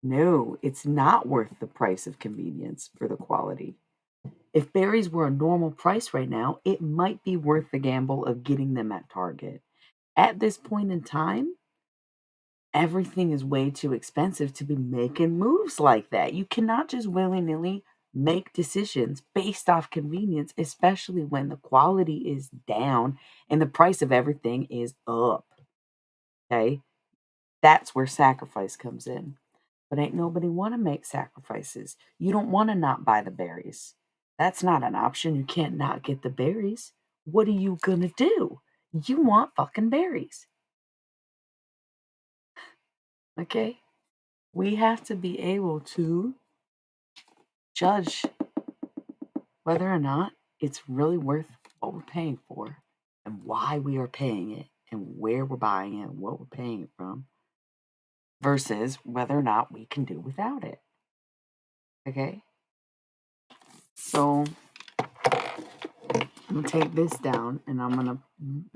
No, it's not worth the price of convenience for the quality. If berries were a normal price right now, it might be worth the gamble of getting them at Target. At this point in time, everything is way too expensive to be making moves like that. You cannot just willy-nilly make decisions based off convenience, especially when the quality is down and the price of everything is up. Okay? That's where sacrifice comes in. But ain't nobody want to make sacrifices. You don't want to not buy the berries. That's not an option. You can't not get the berries. What are you going to do? You want fucking berries. Okay? We have to be able to judge whether or not it's really worth what we're paying for and why we are paying it and where we're buying it and what we're paying it from versus whether or not we can do without it. Okay? So I'm gonna take this down and I'm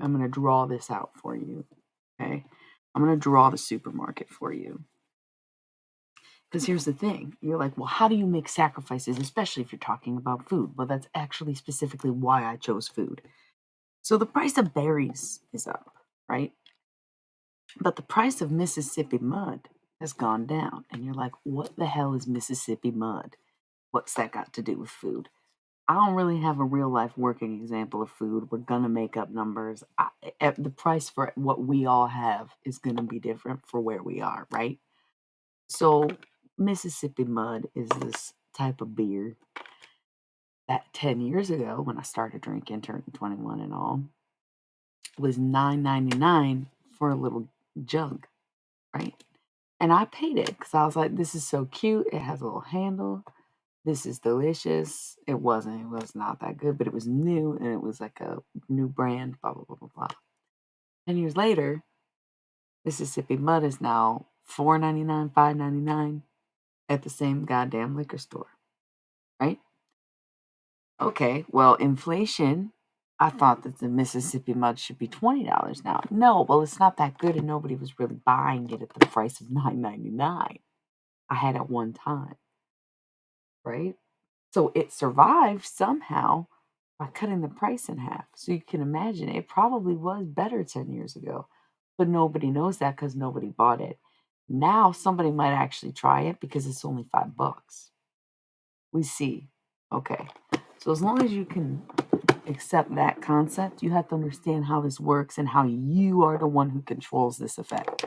gonna draw this out for you. Okay? I'm gonna draw the supermarket for you. Because here's the thing. You're like, well, how do you make sacrifices, especially if you're talking about food? Well, that's actually specifically why I chose food. So the price of berries is up, right? But the price of Mississippi mud has gone down. And you're like, what the hell is Mississippi mud? What's that got to do with food? I don't really have a real life working example of food. We're going to make up numbers. The price for what we all have is going to be different for where we are, right? So, Mississippi mud is this type of beer that 10 years ago, when I started drinking, turning 21 and all, was $9.99 for a little jug, right? And I paid it because I was like, this is so cute. It has a little handle. This is delicious. It was not that good, but it was new and it was like a new brand, blah, blah, blah, blah, blah. 10 years later, Mississippi Mud is now $4.99, $5.99 at the same goddamn liquor store, right? Okay, well, inflation, I thought that the Mississippi Mud should be $20 now. No, well, it's not that good and nobody was really buying it at the price of $9.99. I had at one time, right? So it survived somehow by cutting the price in half. So you can imagine it probably was better 10 years ago, but nobody knows that because nobody bought it. Now somebody might actually try it because it's only $5. We see. Okay. So as long as you can accept that concept, you have to understand how this works and how you are the one who controls this effect,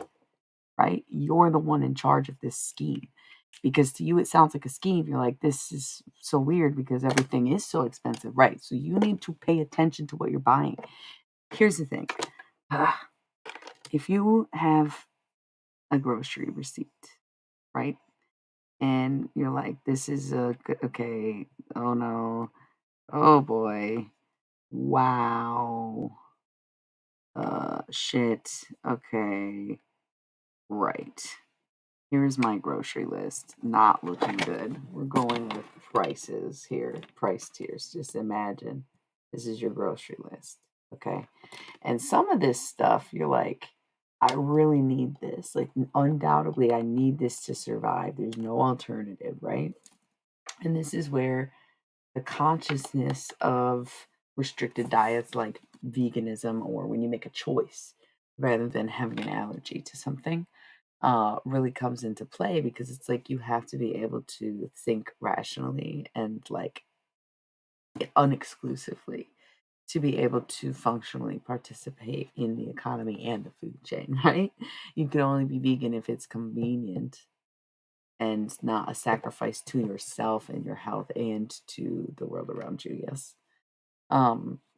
right? You're the one in charge of this scheme. Because to you, it sounds like a scheme. You're like, this is so weird because everything is so expensive. Right. So you need to pay attention to what you're buying. Here's the thing. If you have a grocery receipt, right? And you're like, this is okay. Oh no. Oh boy. Wow. Shit. Okay. Right. Here's my grocery list. Not looking good. We're going with prices here. Price tiers. Just imagine this is your grocery list. Okay. And some of this stuff, you're like, I really need this. Like, undoubtedly, I need this to survive. There's no alternative, right? And this is where the consciousness of restricted diets like veganism, or when you make a choice rather than having an allergy to something, really comes into play, because it's like you have to be able to think rationally and like unexclusively to be able to functionally participate in the economy and the food chain, right? You can only be vegan if it's convenient and not a sacrifice to yourself and your health and to the world around you. Yes.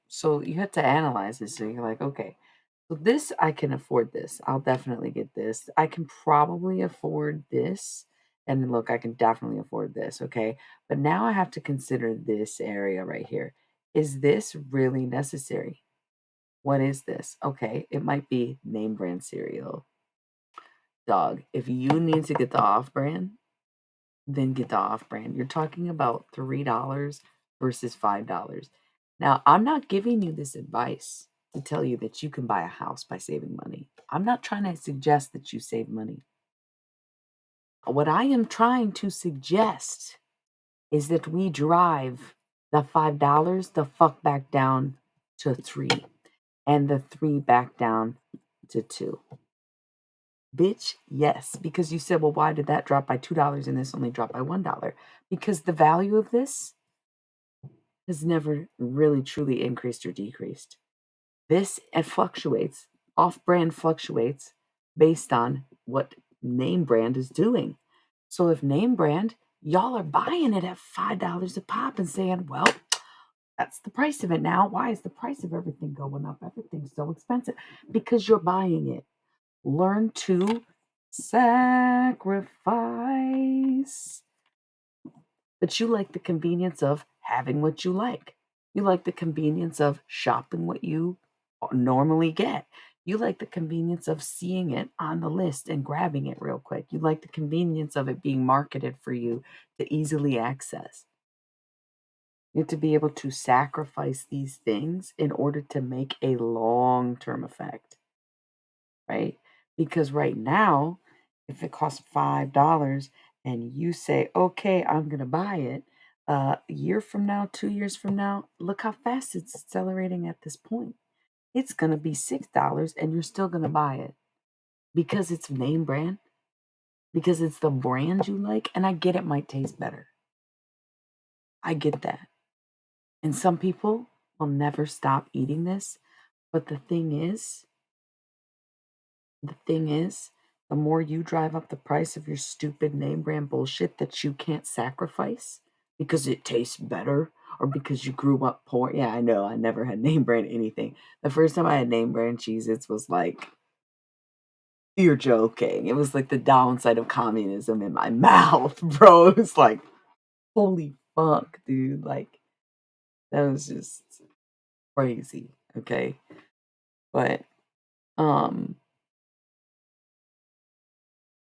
So you have to analyze it. So you're like, okay, so this, I can afford this. I'll definitely get this. I can probably afford this. And look, I can definitely afford this. Okay. But now I have to consider this area right here. Is this really necessary? What is this? Okay. It might be name brand cereal. Dog, if you need to get the off brand, then get the off brand. You're talking about $3 versus $5. Now, I'm not giving you this advice to tell you that you can buy a house by saving money. I'm not trying to suggest that you save money. What I am trying to suggest is that we drive the $5 the fuck back down to 3, and the 3 back down to 2. Bitch, yes, because you said, well, why did that drop by $2 and this only dropped by $1? Because the value of this has never really truly increased or decreased. This, it fluctuates. Off brand fluctuates based on what name brand is doing. So if name brand, y'all are buying it at $5 a pop and saying, well, that's the price of it now. Why is the price of everything going up? Everything's so expensive. Because you're buying it. Learn to sacrifice. But you like the convenience of having what you like. You like the convenience of shopping what you normally get. You like the convenience of seeing it on the list and grabbing it real quick. You like the convenience of it being marketed for you to easily access. You have to be able to sacrifice these things in order to make a long-term effect, right? Because right now, if it costs $5 and you say, okay, I'm going to buy it, a year from now, 2 years from now, look how fast it's accelerating at this point. It's going to be $6 and you're still going to buy it because it's name brand, because it's the brand you like. And I get it might taste better. I get that. And some people will never stop eating this. But the more you drive up the price of your stupid name brand bullshit that you can't sacrifice because it tastes better or because you grew up poor. Yeah, I know. I never had name brand anything. The first time I had name brand Cheez-Its was like, you're joking. It was like the downside of communism in my mouth, bro. It was like, holy fuck, dude. Like, that was just crazy. Okay. But,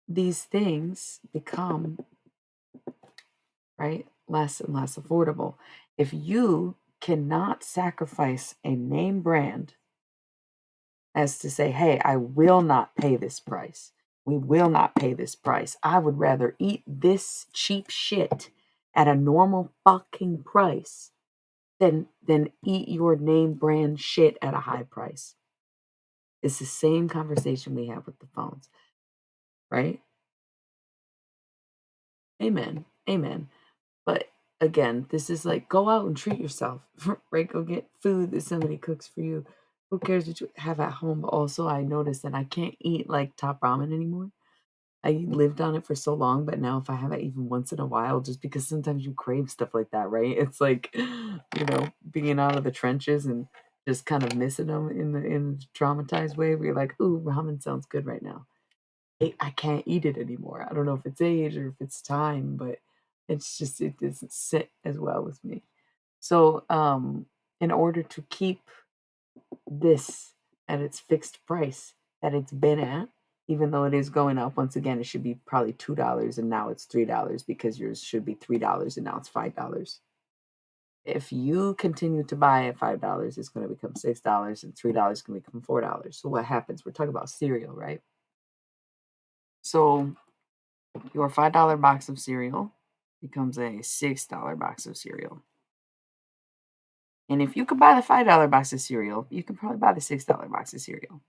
these things become, right, less and less affordable. If you cannot sacrifice a name brand as to say, hey, I will not pay this price. We will not pay this price. I would rather eat this cheap shit at a normal fucking price than eat your name brand shit at a high price. It's the same conversation we have with the phones, right? Amen. Amen. But again, this is like, go out and treat yourself, right? Go get food that somebody cooks for you. Who cares what you have at home? But also, I noticed that I can't eat like top ramen anymore. I lived on it for so long, but now if I have it even once in a while, just because sometimes you crave stuff like that, right? It's like, being out of the trenches and just kind of missing them in a traumatized way where you're like, ooh, ramen sounds good right now. I can't eat it anymore. I don't know if it's age or if it's time, but it's just it doesn't sit as well with me. So, in order to keep this at its fixed price that it's been at, even though it is going up, once again, it should be probably $2 and now it's $3 because yours should be $3 and now it's $5. If you continue to buy at $5, it's going to become $6 and $3 is going to become $4. So what happens? We're talking about cereal, right? So your $5 box of cereal becomes a $6 box of cereal. And if you could buy the $5 box of cereal, you can probably buy the $6 box of cereal.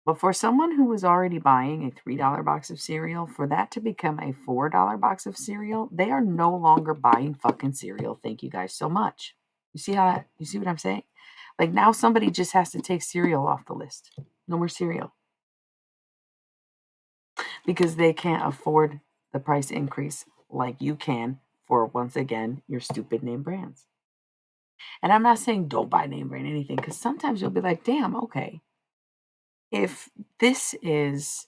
But for someone who was already buying a $3 box of cereal, for that to become a $4 box of cereal, they are no longer buying fucking cereal. Thank you guys so much. You see what I'm saying? Like now somebody just has to take cereal off the list. No more cereal. Because they can't afford the price increase like you can for, once again, your stupid name brands. And I'm not saying don't buy name brand anything, because sometimes you'll be like, damn, okay. If this is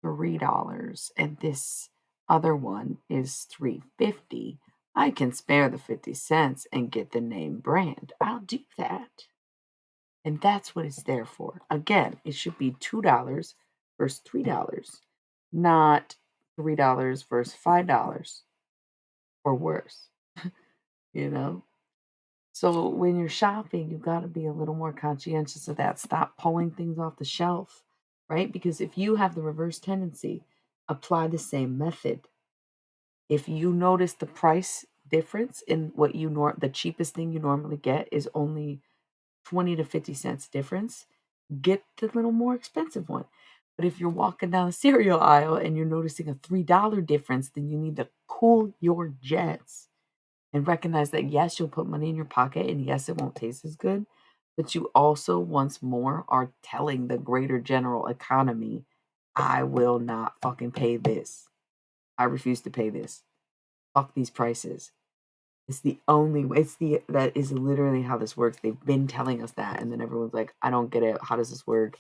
$3 and this other one is $3.50, I can spare the 50 cents and get the name brand. I'll do that. And that's what it's there for. Again, it should be $2 versus $3, not $3 versus $5 or worse, you know? So when you're shopping, you got to be a little more conscientious of that. Stop pulling things off the shelf, right? Because if you have the reverse tendency, apply the same method. If you notice the price difference in what the cheapest thing you normally get is only 20 to 50 cents difference, get the little more expensive one. But if you're walking down the cereal aisle and you're noticing a $3 difference, then you need to cool your jets and recognize that yes, you'll put money in your pocket and yes, it won't taste as good, but you also once more are telling the greater general economy, I will not fucking pay this. I refuse to pay this. Fuck these prices. It's the only way. That is literally how this works. They've been telling us that, and then everyone's like, I don't get it. How does this work?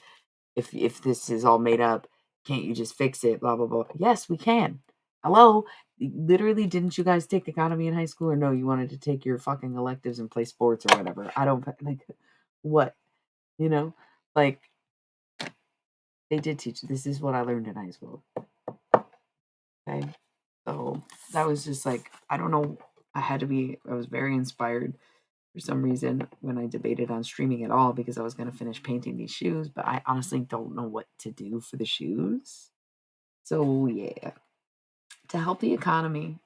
If this is all made up, can't you just fix it? Blah blah blah. Yes, we can. Hello? Literally, didn't you guys take economy in high school, or no? You wanted to take your fucking electives and play sports or whatever. I don't like what you know. Like they did teach. This is what I learned in high school. Okay, so that was just like I don't know. I was very inspired for some reason when I debated on streaming at all because I was going to finish painting these shoes, but I honestly don't know what to do for the shoes. So yeah, to help the economy,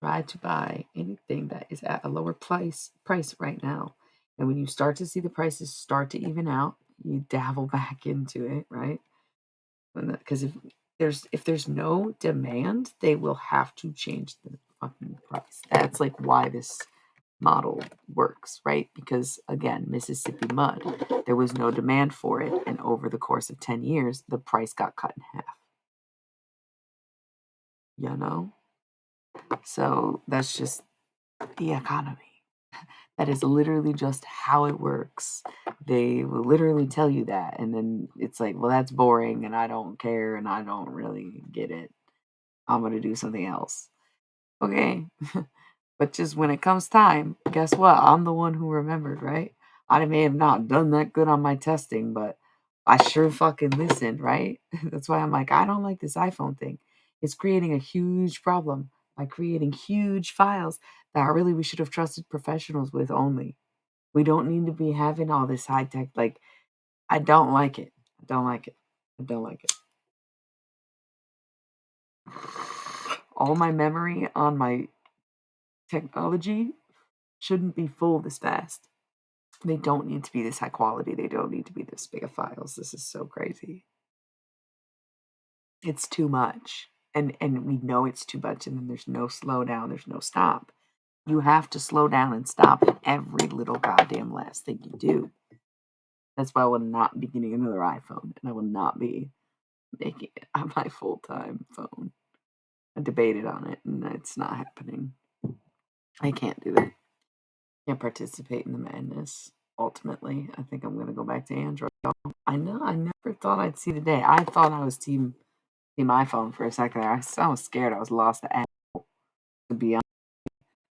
try to buy anything that is at a lower price right now. And when you start to see the prices start to even out, you dabble back into it, right? Because if there's no demand, they will have to change the fucking price. That's like why this model works, right? Because again, Mississippi mud, there was no demand for it, and over the course of 10 years, the price got cut in half. You know? So that's just the economy. That is literally just how it works. They will literally tell you that, and then it's like, well, that's boring, and I don't care, and I don't really get it. I'm gonna do something else. Okay. But just when it comes time, guess what? I'm the one who remembered, right? I may have not done that good on my testing, but I sure fucking listened, right? That's why I'm like, I don't like this iPhone thing. It's creating a huge problem by creating huge files that really we should have trusted professionals with only. We don't need to be having all this high tech. Like, I don't like it. I don't like it. I don't like it. All my memory on my technology shouldn't be full this fast. They don't need to be this high quality. They don't need to be this big of files. This is so crazy. It's too much. And we know it's too much, and then there's no slow down, there's no stop. You have to slow down and stop every little goddamn last thing you do. That's why I will not be getting another iPhone, and I will not be making it my full-time phone. I debated on it, and it's not happening. I can't do it. Can't participate in the madness. Ultimately, I think I'm gonna go back to Android. I know. I never thought I'd see the day. I thought I was team iPhone for a second there. I was scared I was lost to Apple, to be honest.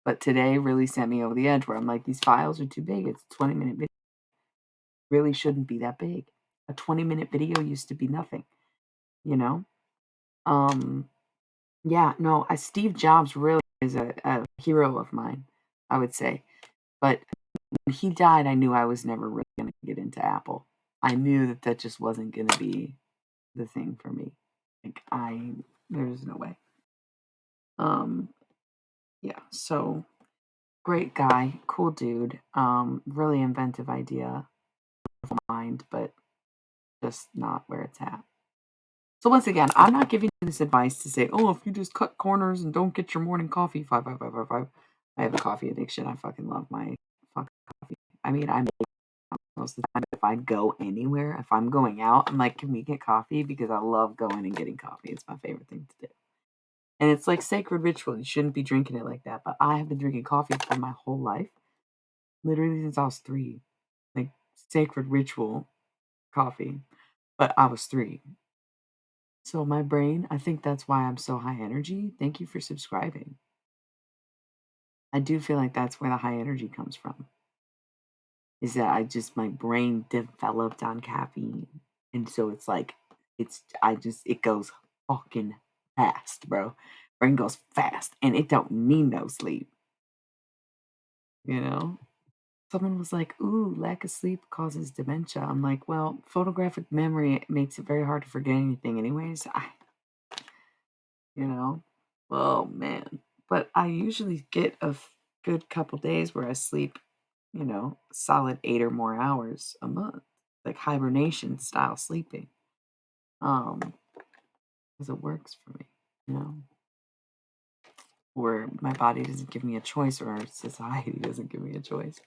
But today really sent me over the edge where I'm like, these files are too big. It's a 20-minute video. Really shouldn't be that big. A 20-minute video used to be nothing, you know? Um, yeah, no, Steve Jobs really is a hero of mine, I would say. But when he died, I knew I was never really going to get into Apple. I knew that that just wasn't going to be the thing for me. Like there's no way. Yeah, so great guy, cool dude, really inventive idea, mind, but just not where it's at. So once again, I'm not giving you this advice to say, oh, if you just cut corners and don't get your morning coffee, 5 5 5 5 5. I have a coffee addiction. I fucking love my fucking coffee. I mean, I make it most of the time. If I go anywhere, if I'm going out, I'm like, can we get coffee? Because I love going and getting coffee. It's my favorite thing to do. And it's like sacred ritual. You shouldn't be drinking it like that. But I have been drinking coffee for my whole life, literally since I was 3. Like sacred ritual coffee. But I was 3. So my brain, I think that's why I'm so high energy. Thank you for subscribing. I do feel like that's where the high energy comes from. Is that my brain developed on caffeine. And so it's like it goes fucking fast, bro. Brain goes fast and it don't need no sleep, you know? Someone was like, "Ooh, lack of sleep causes dementia." I'm like, "Well, photographic memory makes it very hard to forget anything anyways." You know? Oh, man. But I usually get a good couple days where I sleep, solid 8 or more hours a month, like hibernation style sleeping. Um, because it works for me, you know? Where my body doesn't give me a choice or society doesn't give me a choice.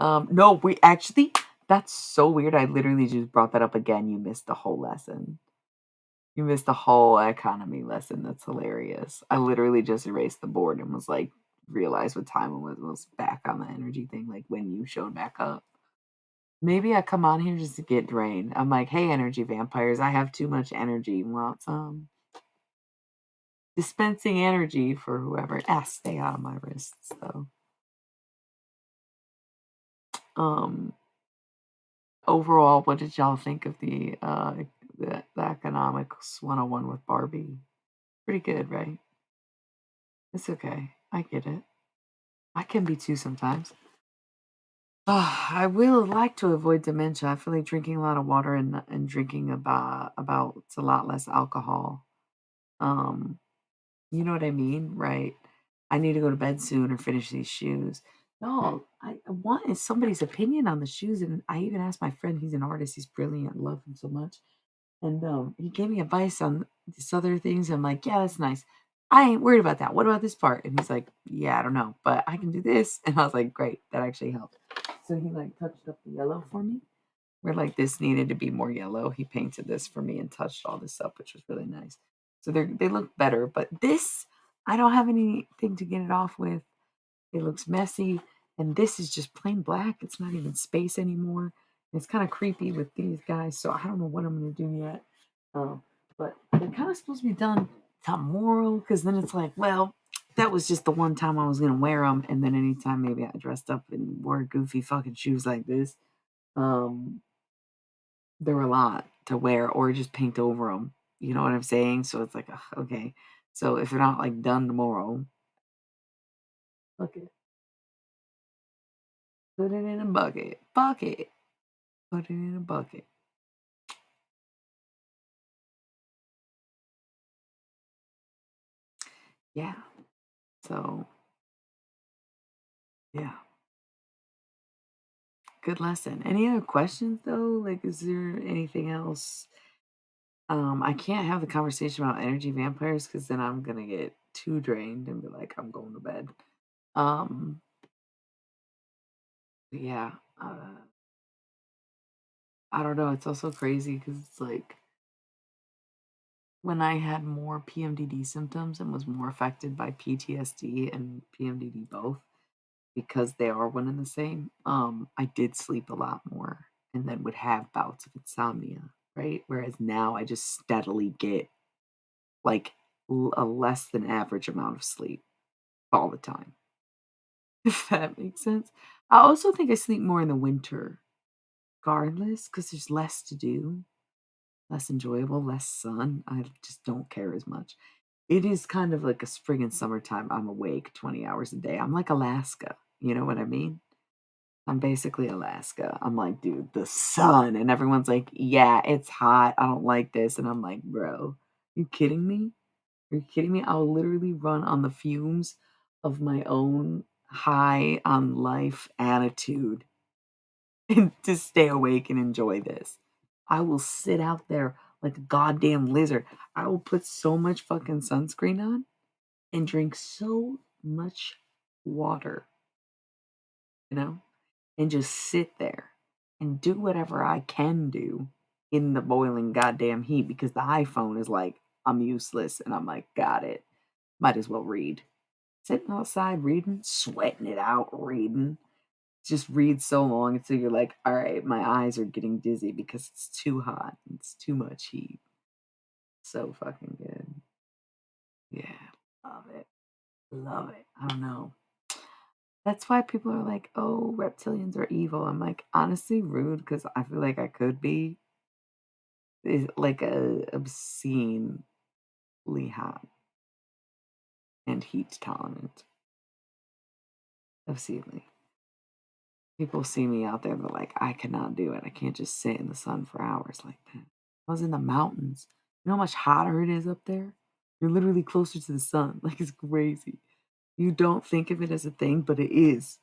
No, we actually that's so weird. I literally just brought that up again. You missed the whole lesson. You missed the whole economy lesson. That's hilarious. I literally just erased the board and was like, realized what time it was back on the energy thing, like when you showed back up. Maybe I come on here just to get drained. I'm like, hey, energy vampires, I have too much energy. Want some dispensing energy for whoever. Stay out of my wrists though. Um, Overall, what did y'all think of the economics 101 with Barbie? Pretty good, right? It's okay. I get it. I can be too sometimes. I will like to avoid dementia. I feel like drinking a lot of water and drinking about a lot less alcohol. Um, you know what I mean, right? I need to go to bed soon or finish these shoes. No, I want is somebody's opinion on the shoes, and I even asked my friend. He's an artist. He's brilliant. I love him so much. And he gave me advice on these other things. I'm like, yeah, that's nice. I ain't worried about that. What about this part? And he's like, yeah, I don't know, but I can do this. And I was like, great, that actually helped. So he like touched up the yellow for me. Where like this needed to be more yellow. He painted this for me and touched all this up, which was really nice. So they look better, but this I don't have anything to get it off with. It looks messy, and this is just plain black. It's not even space anymore. It's kind of creepy with these guys, so I don't know what I'm gonna do yet. Um, but they're kind of supposed to be done tomorrow, because then it's like, well, that was just the one time I was gonna wear them, and then anytime maybe I dressed up and wore goofy fucking shoes like this, um, there were a lot to wear or just paint over them. You know what I'm saying? So it's like, ugh, okay. So if they're not like done tomorrow, okay, put it in a bucket. Bucket. Put it in a bucket. Yeah. So, yeah. Good lesson. Any other questions though? Like, is there anything else? I can't have the conversation about energy vampires because then I'm gonna get too drained and be like, I'm going to bed. Um, yeah. I don't know. It's also crazy because it's like when I had more PMDD symptoms and was more affected by PTSD and PMDD both, because they are one and the same, I did sleep a lot more and then would have bouts of insomnia, right? Whereas now I just steadily get like a less than average amount of sleep all the time, if that makes sense. I also think I sleep more in the winter, regardless, because there's less to do, less enjoyable, less sun. I just don't care as much. It is kind of like a spring and summertime. I'm awake 20 hours a day. I'm like Alaska. You know what I mean? I'm basically Alaska. I'm like, dude, the sun. And everyone's like, yeah, it's hot. I don't like this. And I'm like, bro, you kidding me? Are you kidding me? I'll literally run on the fumes of my own high on life attitude and to stay awake and enjoy this. I will sit out there like a goddamn lizard. I will put so much fucking sunscreen on and drink so much water, you know, and just sit there and do whatever I can do in the boiling goddamn heat because the iPhone is like, I'm useless. And I'm like, got it. Might as well read. Sitting outside reading, sweating it out, reading. Just read so long until you're like, all right, my eyes are getting dizzy because it's too hot. It's too much heat. So fucking good. Yeah. Love it. Love it. I don't know. That's why people are like, "Oh, reptilians are evil." I'm like, honestly, rude because I feel like I could be is like a obscenely hot and heat tolerant. Obscenely. People see me out there, they're like, I cannot do it. I can't just sit in the sun for hours like that. I was in the mountains. You know how much hotter it is up there? You're literally closer to the sun. Like it's crazy. You don't think of it as a thing, but it is.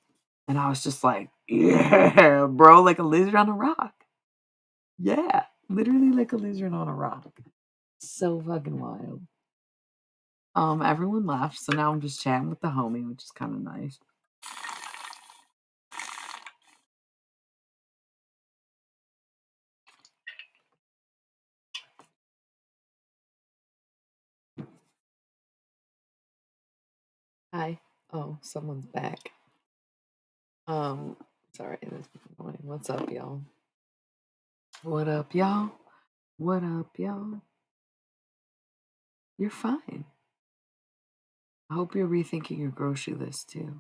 And I was just like, yeah, bro, like a lizard on a rock. Yeah, literally like a lizard on a rock. So fucking wild. Everyone left, so now I'm just chatting with the homie, which is kind of nice. Hi. Oh, someone's back. Um, sorry, this is annoying. What's up, y'all? What up, y'all? What up, y'all? You're fine. I hope you're rethinking your grocery list too.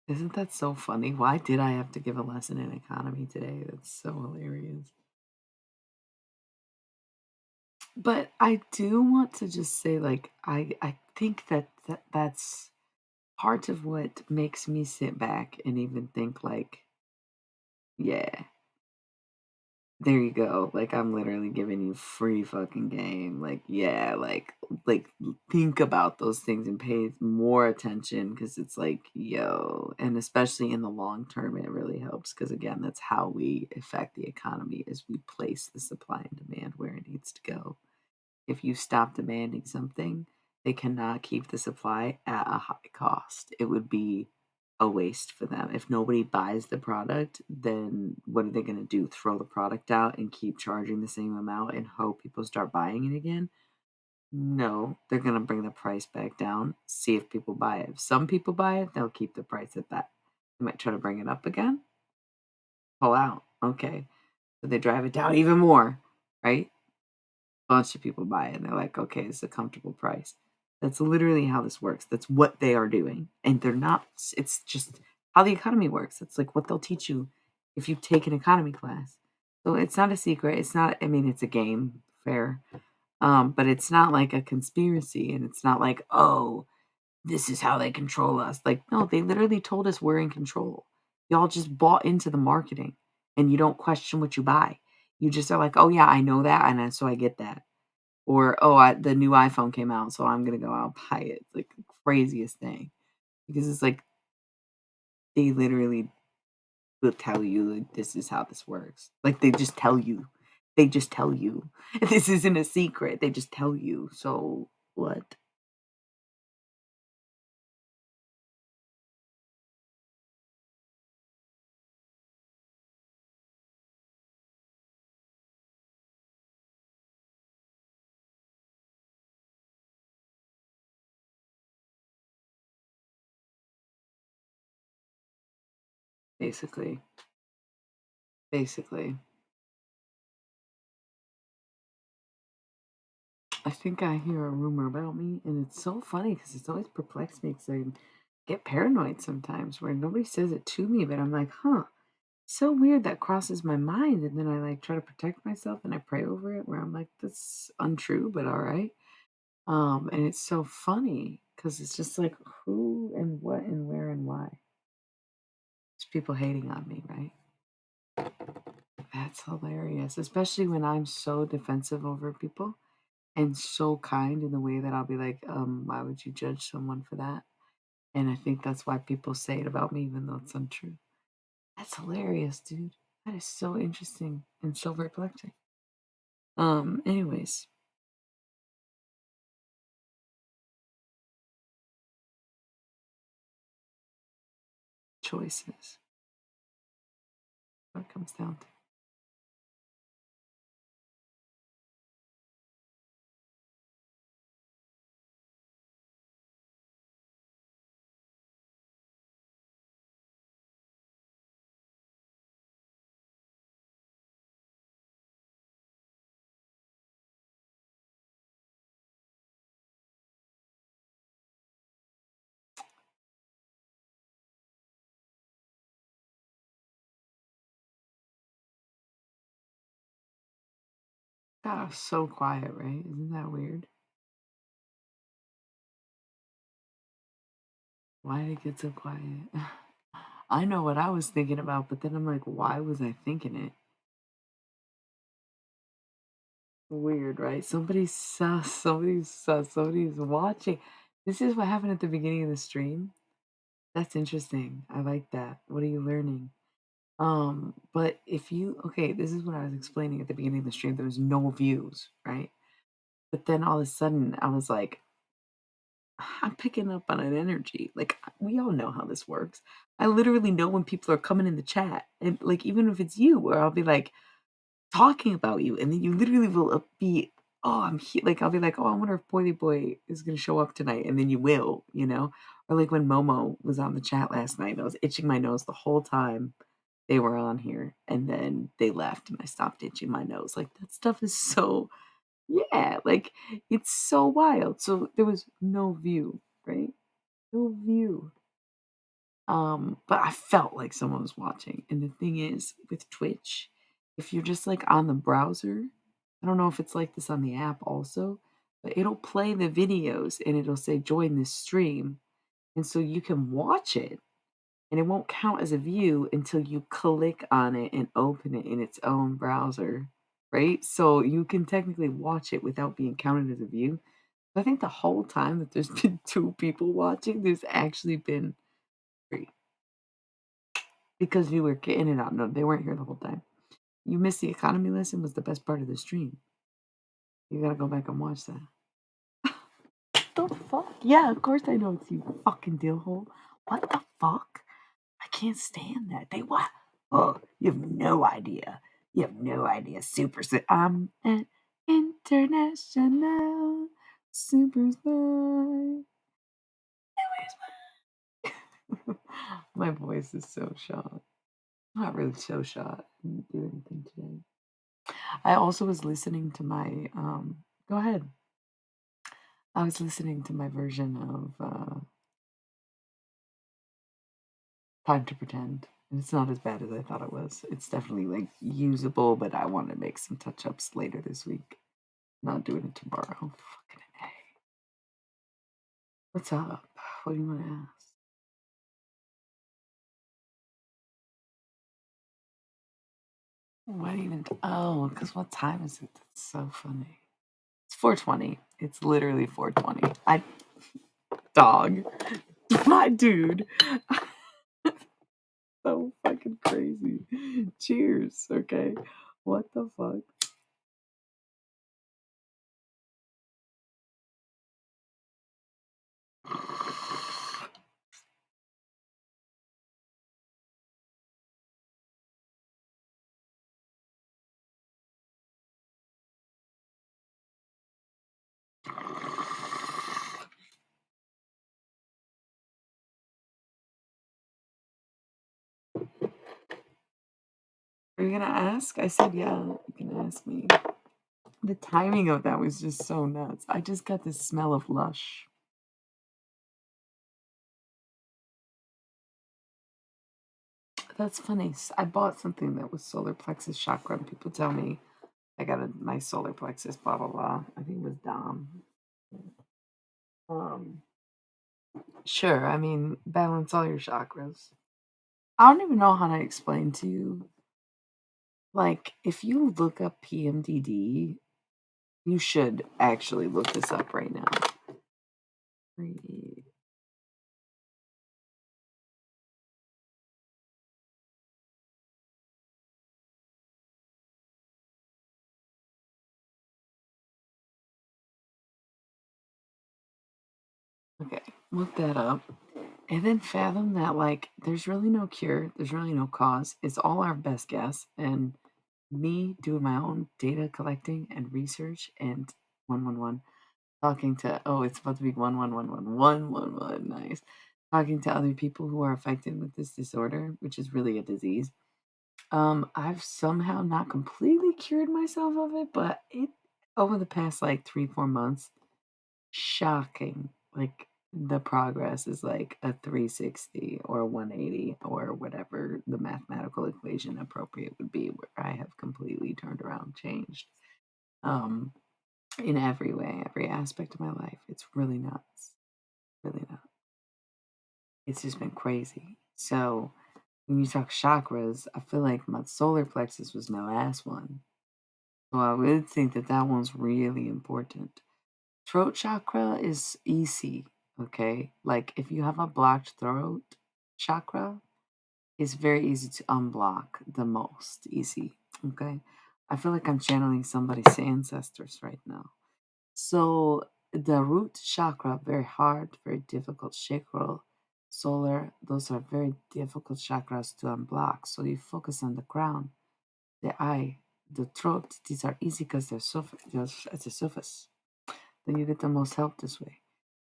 Isn't that so funny? Why did I have to give a lesson in economy today? That's so hilarious. But I do want to just say, like, I think that's part of what makes me sit back and even think, like, yeah, there you go. Like, I'm literally giving you free fucking game. Like, yeah, think about those things and pay more attention because it's like, yo, and especially in the long term, it really helps because again, that's how we affect the economy is we place the supply and demand where it needs to go. If you stop demanding something, they cannot keep the supply at a high cost. It would be a waste for them. If nobody buys the product, then what are they going to do? Throw the product out and keep charging the same amount and hope people start buying it again? No, they're going to bring the price back down, see if people buy it. If some people buy it, they'll keep the price at that. They might try to bring it up again, pull out. Okay. So they drive it down even more, right? Bunch of people buy it and they're like, okay, it's a comfortable price. That's literally how this works. That's what they are doing. And they're not, it's just how the economy works. It's like what they'll teach you if you take an economy class. So it's not a secret. It's not, I mean, it's a game, fair. But it's not like a conspiracy and it's not like, oh, this is how they control us. Like, no, they literally told us we're in control. Y'all just bought into the marketing and you don't question what you buy. You just are like, oh, yeah, I know that. And so I get that. Or, oh, the new iPhone came out, so I'm going to go out and buy it. It's like the craziest thing because it's like they literally will tell you, like, this is how this works. Like, they just tell you. They just tell you. This isn't a secret. They just tell you. So, what? basically. Basically. I think I hear a rumor about me, and it's so funny because it's always perplexed me because I get paranoid sometimes where nobody says it to me, but I'm like, huh, so weird that crosses my mind. And then I like try to protect myself and I pray over it where I'm like, that's untrue, but all right. And it's so funny because it's just like who and what and where and why. It's people hating on me, right? That's hilarious, especially when I'm so defensive over people and so kind in the way that I'll be like, why would you judge someone for that? And I think that's why people say it about me, even though it's untrue. That's hilarious, dude. That is so interesting and so perplexing. Anyways, choices. What it comes down to. God, so quiet, right? Isn't that weird? Why did it get so quiet? I know what I was thinking about, but then I'm like, why was I thinking it? Weird, right? Somebody's sus, somebody's sus, somebody's watching. This is what happened at the beginning of the stream. That's interesting. I like that. What are you learning? But if you okay, this is what I was explaining at the beginning of the stream. There was no views, right? But then all of a sudden I was like, I'm picking up on an energy. Like we all know how this works. I literally know when people are coming in the chat. And like even if it's you, where I'll be like talking about you, and then you literally will be, oh, I'm here. Like I'll be like, oh, I wonder if Boily Boy is gonna show up tonight, and then you will, you know? Or like when Momo was on the chat last night, I was itching my nose the whole time they were on here, and then they left and I stopped itching my nose. Like that stuff is so yeah, like it's so wild. So there was no view, right? No view. But I felt like someone was watching. And the thing is, with Twitch, if you're just like on the browser, I don't know if it's like this on the app also, but it'll play the videos and it'll say join this stream. And so you can watch it and it won't count as a view until you click on it and open it in its own browser, right? So you can technically watch it without being counted as a view. I think the whole time that there's been two people watching, there's actually been three because you were in and out. No, they weren't here the whole time. You missed the economy lesson was the best part of the stream. You gotta go back and watch that. The fuck? Yeah, of course I know it's you, fucking dillhole. What the fuck? I can't stand that. They what? Oh, you have no idea. You have no idea. I'm an international super spy. My voice is so shot. Not really so shot. I didn't do anything today. I also was listening to my go ahead. I was listening to my version of Time to Pretend. And it's not as bad as I thought it was. It's definitely like usable, but I want to make some touch ups later this week. Not doing it tomorrow. Fucking A. What's up? What do you want to ask? What even? Oh, because what time is it? That's so funny. It's 4:20. It's literally 4:20. I dog, my dude. So fucking crazy. Cheers. Okay. What the fuck? Are you gonna ask? I said, yeah, you can ask me. The timing of that was just so nuts. I just got this smell of Lush. That's funny. I bought something that was solar plexus chakra, and people tell me I got a nice solar plexus, blah blah blah. I think it was Dom. Um, sure. I mean, balance all your chakras. I don't even know how to explain to you. Like, if you look up PMDD, you should actually look this up right now. Okay, look that up. And then fathom that, like, there's really no cure, there's really no cause. It's all our best guess. And me doing my own data collecting and research and 111, talking to, oh, it's about to be 1111111, nice. Talking to other people who are affected with this disorder, which is really a disease. I've somehow not completely cured myself of it, but it over the past like 3-4 months, shocking. Like the progress is like a 360 or a 180 or whatever the mathematical equation appropriate would be, where I have completely turned around, changed. Um, in every way, every aspect of my life. It's really nuts. Really nuts. It's just been crazy. So when you talk chakras, I feel like my solar plexus was my last one. So I would think that that one's really important. Throat chakra is easy, okay? Like if you have a blocked throat chakra, it's very easy to unblock, the most easy, okay? I feel like I'm channeling somebody's ancestors right now. So the root chakra, very hard, very difficult. Sacral, solar, those are very difficult chakras to unblock. So you focus on the crown, the eye, the throat. These are easy because they're just at the surface. Then you get the most help this way.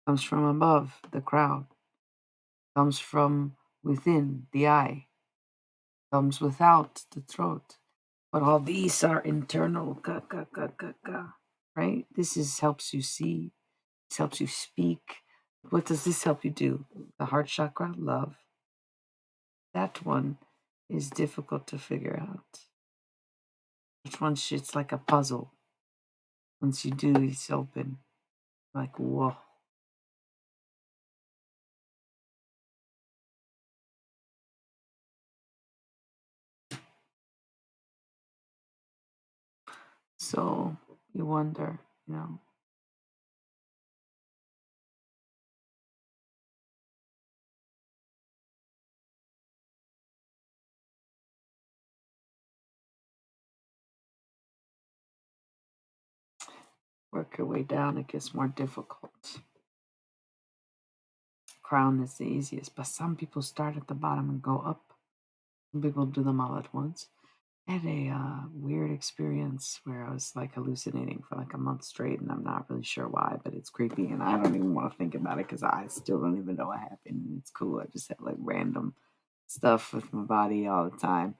Comes from above, the crown. Comes from within, the eye. Comes without, the throat. But all these are internal. Right? This is helps you see. This helps you speak. What does this help you do? The heart chakra, love. That one is difficult to figure out. Which one shit's like a puzzle. Once you do, it's open. Like, whoa. So you wonder, you know, work your way down, it gets more difficult. Crown is the easiest, but some people start at the bottom and go up. Some people do them all at once. I had a weird experience where I was like hallucinating for like a month straight, and I'm not really sure why, but it's creepy, and I don't even want to think about it because I still don't even know what happened. It's cool. I just have like random stuff with my body all the time.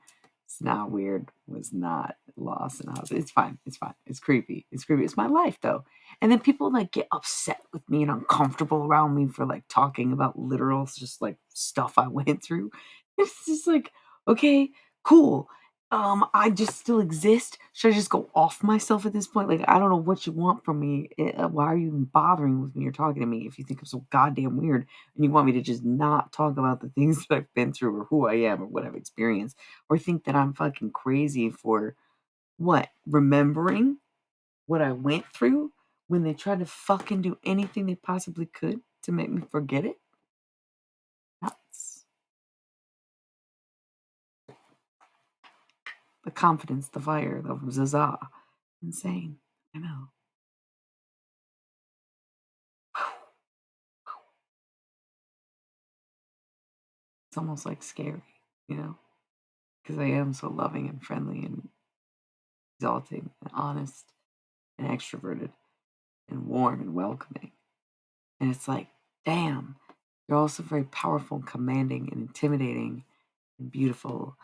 It's not weird. Was not lost in a house. It's fine. It's fine. It's creepy. It's creepy. It's my life though. And then people like get upset with me and uncomfortable around me for like talking about literal just like stuff I went through. It's just like, okay, cool. I just still exist. Should I just go off myself at this point? Like, I don't know what you want from me. Why are you even bothering with me or talking to me if you think I'm so goddamn weird and you want me to just not talk about the things that I've been through or who I am or what I've experienced or think that I'm fucking crazy for what? Remembering what I went through when they tried to fucking do anything they possibly could to make me forget it? Nuts. The confidence, the fire, the zaza. Insane. I know. It's almost like scary, you know, because I am so loving and friendly and exalting and honest and extroverted and warm and welcoming. And it's like, damn, you're also very powerful and commanding and intimidating and beautiful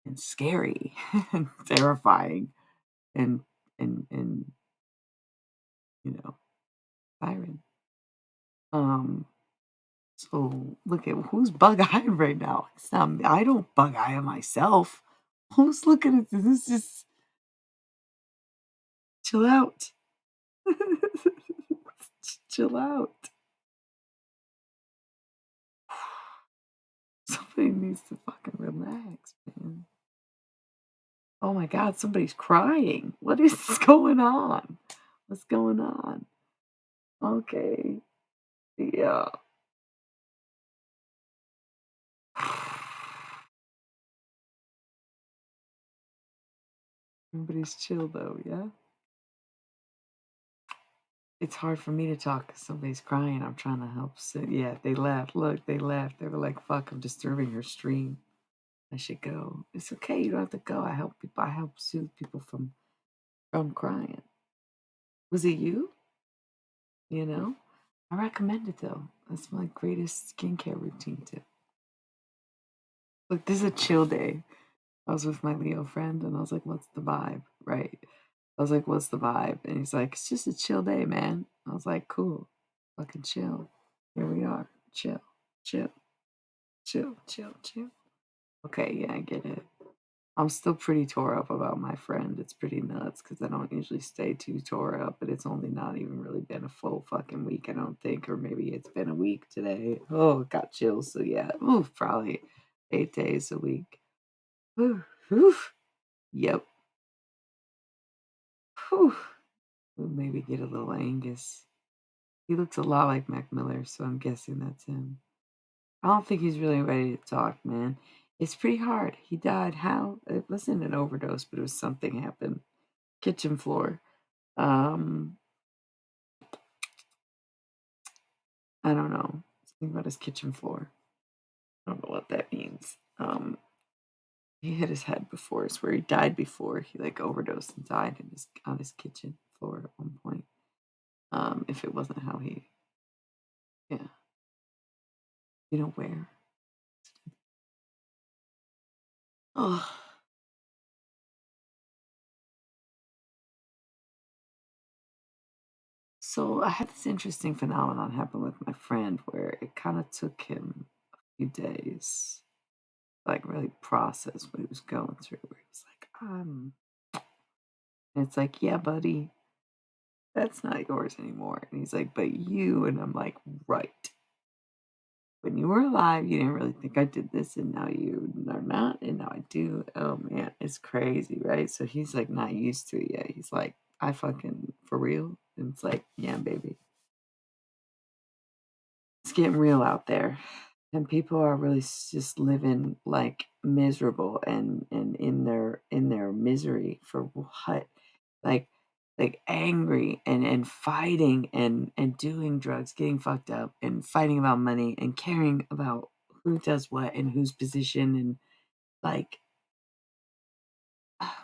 and scary and terrifying and and you know, siren. Um, so look at who's bug-eyed right now. It's not me. I don't bug-eye myself. Who's looking at this? Just chill out. Chill out. Somebody needs to fucking relax, man. Oh my god, somebody's crying. What is going on? What's going on? Okay. Yeah. Everybody's chill though, yeah? It's hard for me to talk because somebody's crying. I'm trying to help. So, yeah, they left. Look, they left. They were like, fuck, I'm disturbing your stream. I should go. It's okay. You don't have to go. I help people. I help soothe people from crying. Was it you? You know? I recommend it though. That's my greatest skincare routine tip. Look, this is a chill day. I was with my Leo friend and I was like, what's the vibe? Right. I was like, what's the vibe? And he's like, it's just a chill day, man. I was like, cool. Fucking chill. Here we are. Chill, chill, chill, chill, chill. Okay, yeah, I get it. I'm still pretty tore up about my friend. It's pretty nuts because I don't usually stay too tore up, but it's only not even really been a full fucking week, I don't think, or maybe it's been a week today. Oh, got chills. So yeah, ooh, probably 8 days a week. Ooh, oof. Yep. Whew. We'll maybe get a little Angus. He looks a lot like Mac Miller, so I'm guessing that's him. I don't think he's really ready to talk, man. It's pretty hard. He died how? It wasn't an overdose, but it was something happened. Kitchen floor. Um, I don't know. Something about his kitchen floor. I don't know what that means. He hit his head before. It's where he died before. He like overdosed and died in his on his kitchen floor at one point. If it wasn't how he, yeah, you know where. Oh, so I had this interesting phenomenon happen with my friend where it kind of took him a few days, like really process what he was going through. Where he was like, and it's like, yeah, buddy, that's not yours anymore. And he's like, but you, and I'm like, right. When you were alive, you didn't really think I did this, and now you are not, and now I do. Oh man, it's crazy, right? So he's like not used to it yet. He's like, I fucking for real. And it's like, yeah, baby. It's getting real out there. And people are really just living like miserable and in their misery for what? Like like angry and fighting and doing drugs, getting fucked up and fighting about money and caring about who does what and whose position and like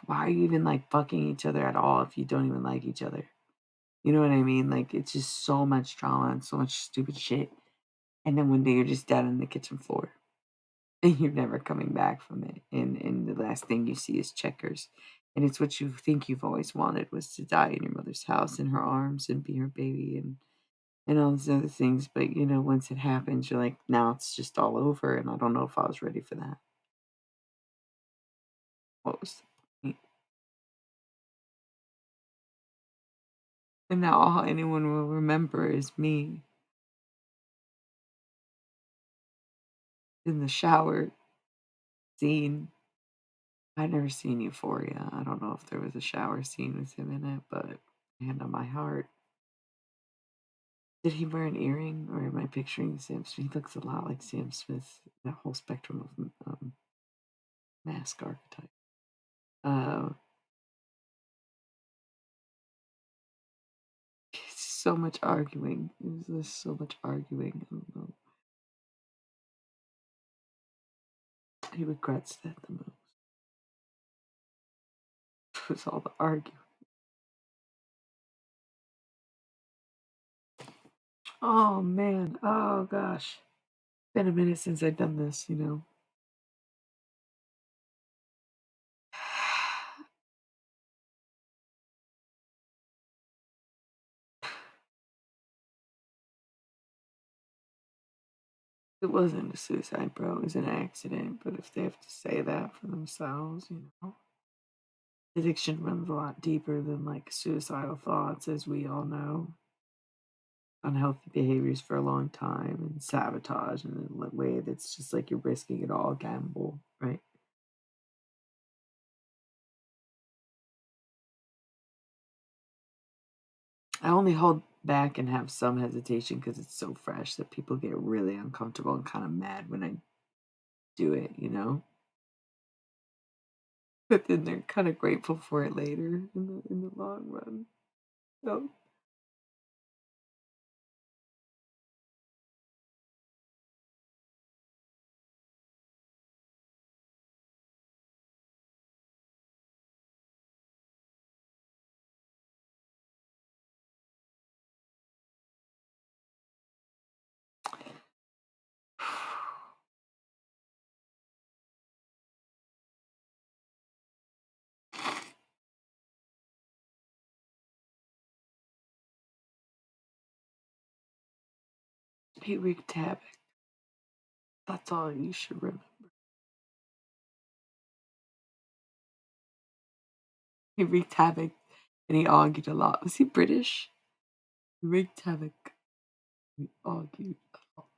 why are you even like fucking each other at all if you don't even like each other? You know what I mean? Like it's just so much drama and so much stupid shit. And then one day you're just dead on the kitchen floor. And you're never coming back from it. And the last thing you see is checkers. And it's what you think you've always wanted was to die in your mother's house in her arms and be her baby and all these other things. But you know, once it happens, you're like, now it's just all over. And I don't know if I was ready for that. What was the point? And now all anyone will remember is me in the shower scene. I'd never seen Euphoria. I don't know if there was a shower scene with him in it, but hand on my heart. Did he wear an earring, or am I picturing Sam Smith? He looks a lot like Sam Smith, that whole spectrum of mask archetype. Uh, so much arguing. It was just so much arguing. I don't know. He regrets that the most. It was all the arguing. Oh man. Oh gosh. Been a minute since I've done this. It wasn't a suicide, bro. It was an accident. But if they have to say that for themselves, addiction runs a lot deeper than like suicidal thoughts, as we all know. Unhealthy behaviors for a long time and sabotage in a way that's just like you're risking it all, gamble, right? I only hold back and have some hesitation because it's so fresh that people get really uncomfortable and kind of mad when I do it. But then they're kind of grateful for it later in the long run. So he wreaked havoc. That's all you should remember. He wreaked havoc and he argued a lot. Was he British? He wreaked havoc. He argued a lot.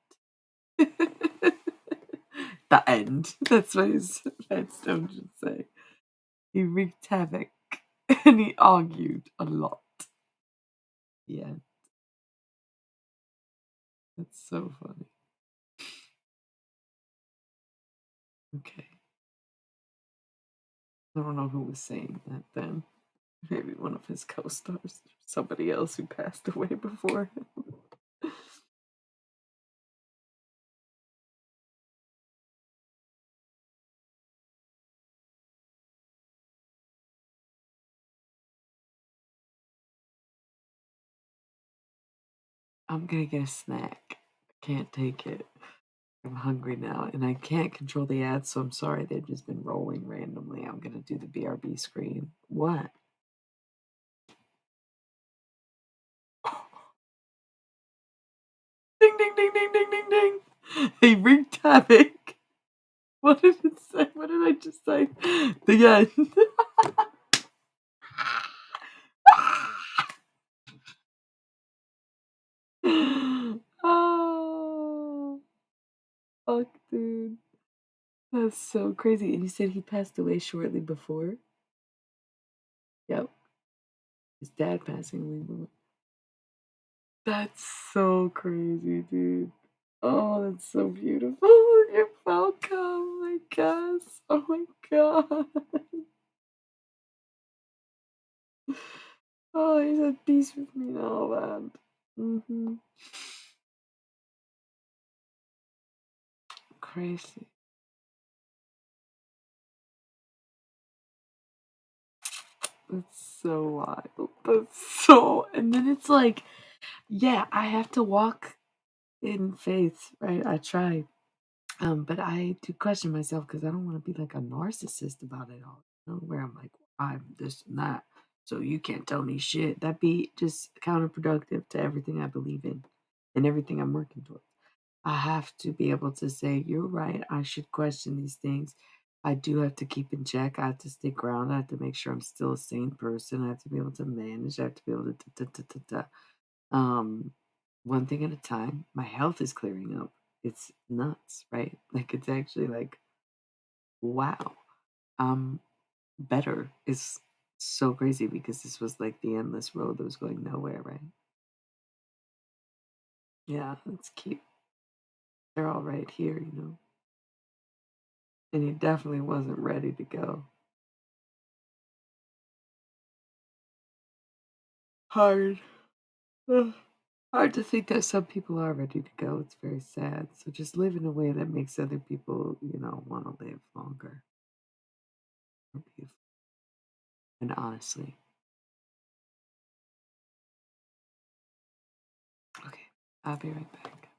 The end. That's what his headstone should say. He wreaked havoc and he argued a lot. Yeah, that's so funny. Okay. I don't know who was saying that then. Maybe one of his co stars, somebody else who passed away before him. I'm gonna get a snack. I can't take it. I'm hungry now and I can't control the ads, so I'm sorry they've just been rolling randomly. I'm gonna do the BRB screen. What? Ding ding ding ding ding ding ding. He wreaked havoc. What did it say? What did I just say? The end. Oh, fuck, dude. That's so crazy. And you said he passed away shortly before? Yep. His dad passing away. That's so crazy, dude. Oh, that's so beautiful. You're welcome, I guess. Oh my god. Oh, he's at peace with me now, man. Crazy. That's so wild. And then it's like, yeah, I have to walk in faith, right? I try. But I do question myself because I don't want to be like a narcissist about it all, where I'm like, I'm this and that, so you can't tell me shit. That'd be just counterproductive to everything I believe in and everything I'm working towards. I have to be able to say, you're right, I should question these things. I do have to keep in check. I have to stay grounded. I have to make sure I'm still a sane person. I have to be able to manage. I have to be able to um, one thing at a time. My health is clearing up. It's nuts, right? Like it's actually like, wow, I'm better. It's so crazy because this was like the endless road that was going nowhere, right? Yeah, let's keep. They're all right here. And he definitely wasn't ready to go. Hard. Ugh. Hard to think that some people are ready to go. It's very sad. So just live in a way that makes other people, want to live longer. And honestly, okay, I'll be right back.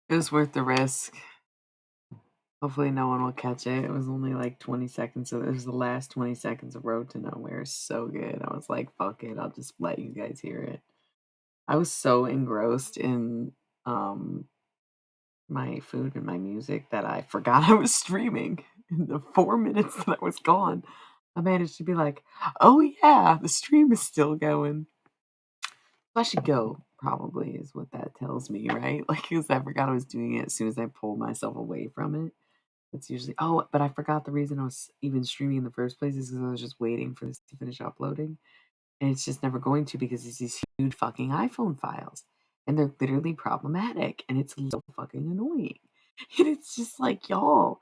It was worth the risk. Hopefully no one will catch it. It was only like 20 seconds, so it was the last 20 seconds of Road to Nowhere. So good. I was like, fuck it, I'll just let you guys hear it. I was so engrossed in um my food and my music that I forgot I was streaming. In the 4 minutes that I was gone, I managed to be like, oh yeah, the stream is still going. I should go, probably, is what that tells me, right? Like, because I forgot I was doing it as soon as I pulled myself away from it. It's usually, oh, but I forgot the reason I was even streaming in the first place is because I was just waiting for this to finish uploading. And it's just never going to because it's these huge fucking iPhone files. And they're literally problematic. And it's so fucking annoying. And it's just like, y'all,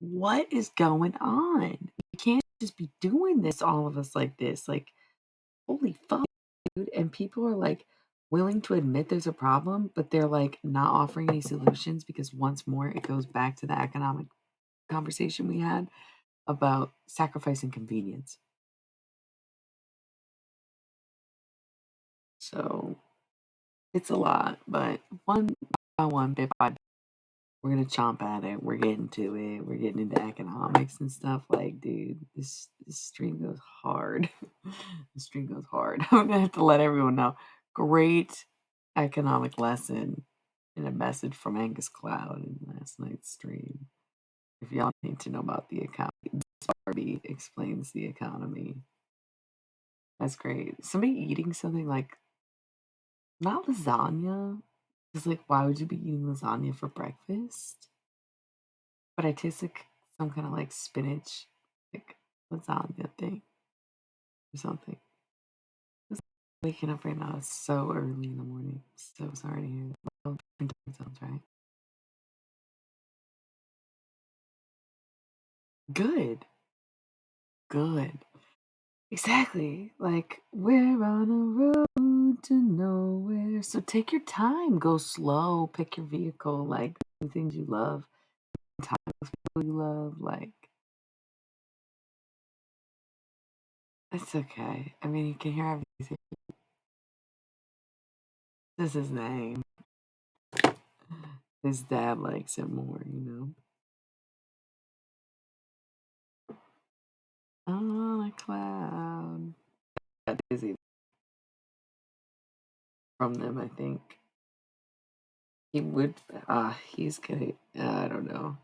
what is going on? You can't just be doing this, all of us, like this. Like, holy fuck, dude. And people are like willing to admit there's a problem, but they're like not offering any solutions because once more it goes back to the economic conversation we had about sacrificing convenience. So it's a lot, but one by one, bit by bit, we're gonna chomp at it. We're getting to it. We're getting into economics and stuff. Like, dude, this stream goes hard. The stream goes hard. I'm gonna have to let everyone know. Great economic lesson and a message from Angus Cloud in last night's stream. If y'all need to know about the economy, Barbie explains the economy. That's great. Somebody eating something like not lasagna. It's like, why would you be eating lasagna for breakfast? But I taste like some kind of like spinach, like lasagna thing or something. Just waking up right now. It's so early in the morning. So sorry to hear that. Oh, different time zones, right? Good. Good. Exactly. Like, we're on a road to nowhere. So take your time. Go slow. Pick your vehicle. Like, do things you love. Time with people you love. Like, it's okay. I mean, you can hear everything. This is his name. His dad likes it more, you know? On a cloud. That is from them, I think. He would, he's gonna, I don't know.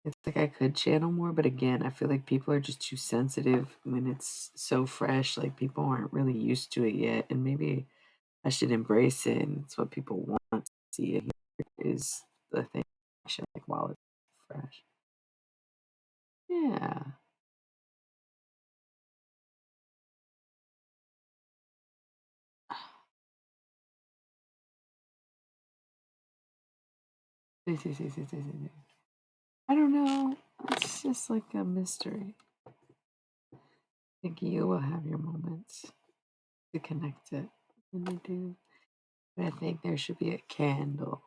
It's like I could channel more, but again, I feel like people are just too sensitive when it's so fresh. Like people aren't really used to it yet, and maybe I should embrace it. And it's what people want to see. And here is the thing, like while it's fresh. Yeah. See, see, see, see, see, see. I don't know. It's just like a mystery. I think you will have your moments to connect it when you do. But I think there should be a candle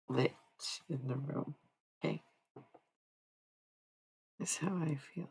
lit in the room. Okay. That's how I feel.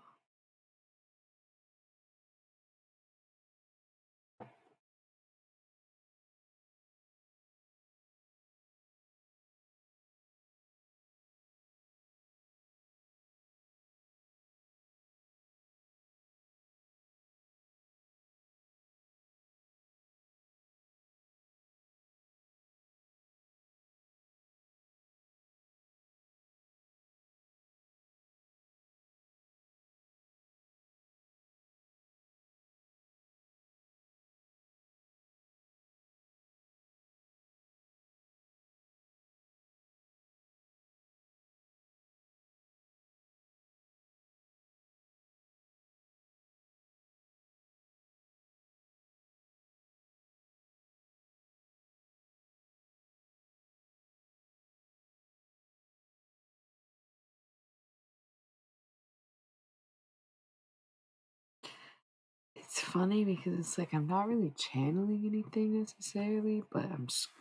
It's funny because it's like I'm not really channeling anything necessarily, but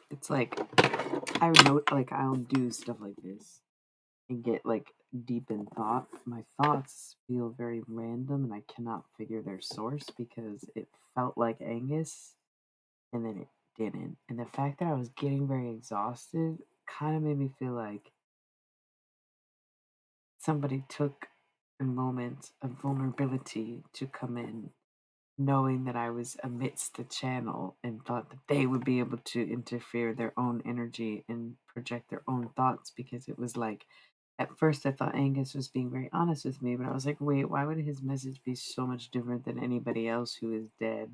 it's like I know like I'll do stuff like this and get like deep in thought. My thoughts feel very random and I cannot figure their source because it felt like Angus and then it didn't. And the fact that I was getting very exhausted kind of made me feel like somebody took a moment of vulnerability to come in, knowing that I was amidst the channel and thought that they would be able to interfere their own energy and project their own thoughts because it was like, at first I thought Angus was being very honest with me, but I was like, wait, why would his message be so much different than anybody else who is dead?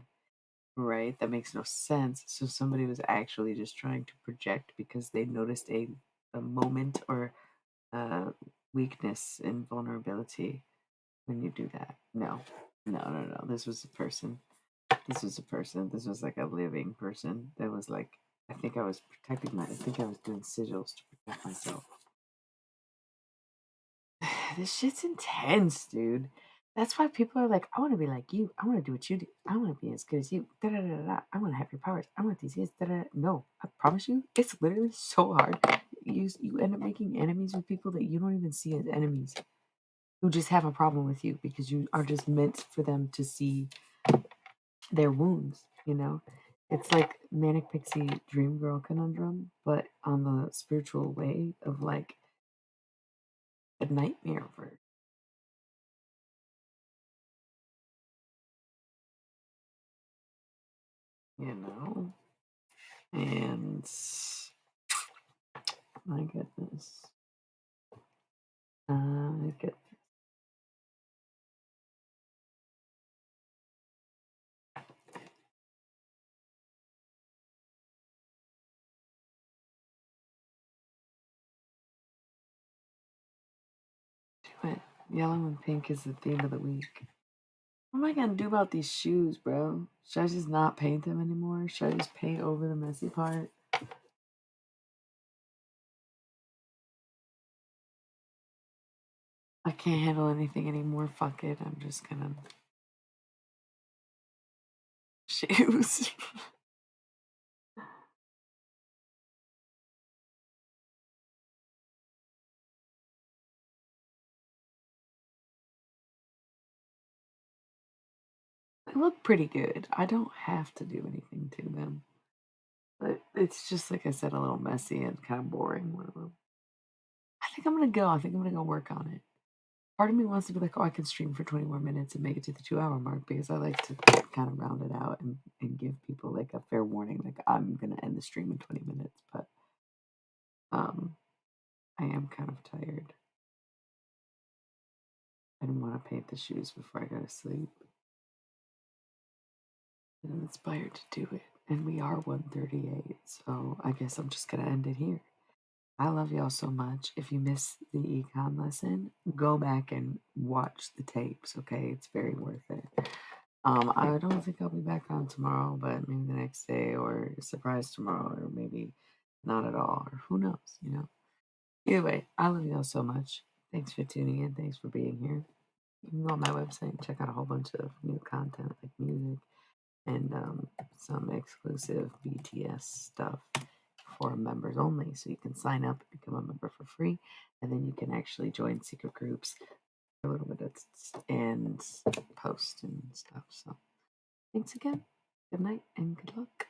Right? That makes no sense. So somebody was actually just trying to project because they noticed a moment or a weakness and vulnerability when you do that. No, no, no, no. This was a person. This was a person. This was like a living person that was like, I think I was protecting I think I was doing sigils to protect myself. This shit's intense, dude. That's why people are like, I want to be like you. I want to do what you do. I want to be as good as you. Da, da, da, da, da. I want to have your powers. I want these. Da, da, da. No, I promise you, it's literally so hard. You end up making enemies with people that you don't even see as enemies, who just have a problem with you because you are just meant for them to see their wounds. It's like manic pixie dream girl conundrum, but on the spiritual way of like a nightmare version. you know and my goodness, my goodness. Do it. Yellow and pink is the theme of the week. What am I gonna do about these shoes, bro? Should I just not paint them anymore? Should I just paint over the messy part? I can't handle anything anymore. Fuck it. I'm just gonna shoes. They look pretty good. I don't have to do anything to them. But it's just like I said, a little messy and kind of boring. One of them. I think I'm gonna go. I think I'm gonna go work on it. Part of me wants to be like, oh, I can stream for 20 more minutes and make it to the 2 hour mark because I like to kind of round it out and give people like a fair warning, like I'm gonna end the stream in 20 minutes. But um, I am kind of tired. I didn't want to paint the shoes before I go to sleep. And I'm inspired to do it. And we are 138, so I guess I'm just gonna end it here. I love y'all so much. If you missed the econ lesson, go back and watch the tapes, okay? It's very worth it. I don't think I'll be back on tomorrow, but maybe the next day or surprise tomorrow, or maybe not at all, or who knows. Either way, I love y'all so much. Thanks for tuning in. Thanks for being here. You can go on my website and check out a whole bunch of new content like music and some exclusive BTS stuff for members only. So you can sign up and become a member for free, and then you can actually join secret groups for a little bit and post and stuff. So thanks again. Good night and good luck.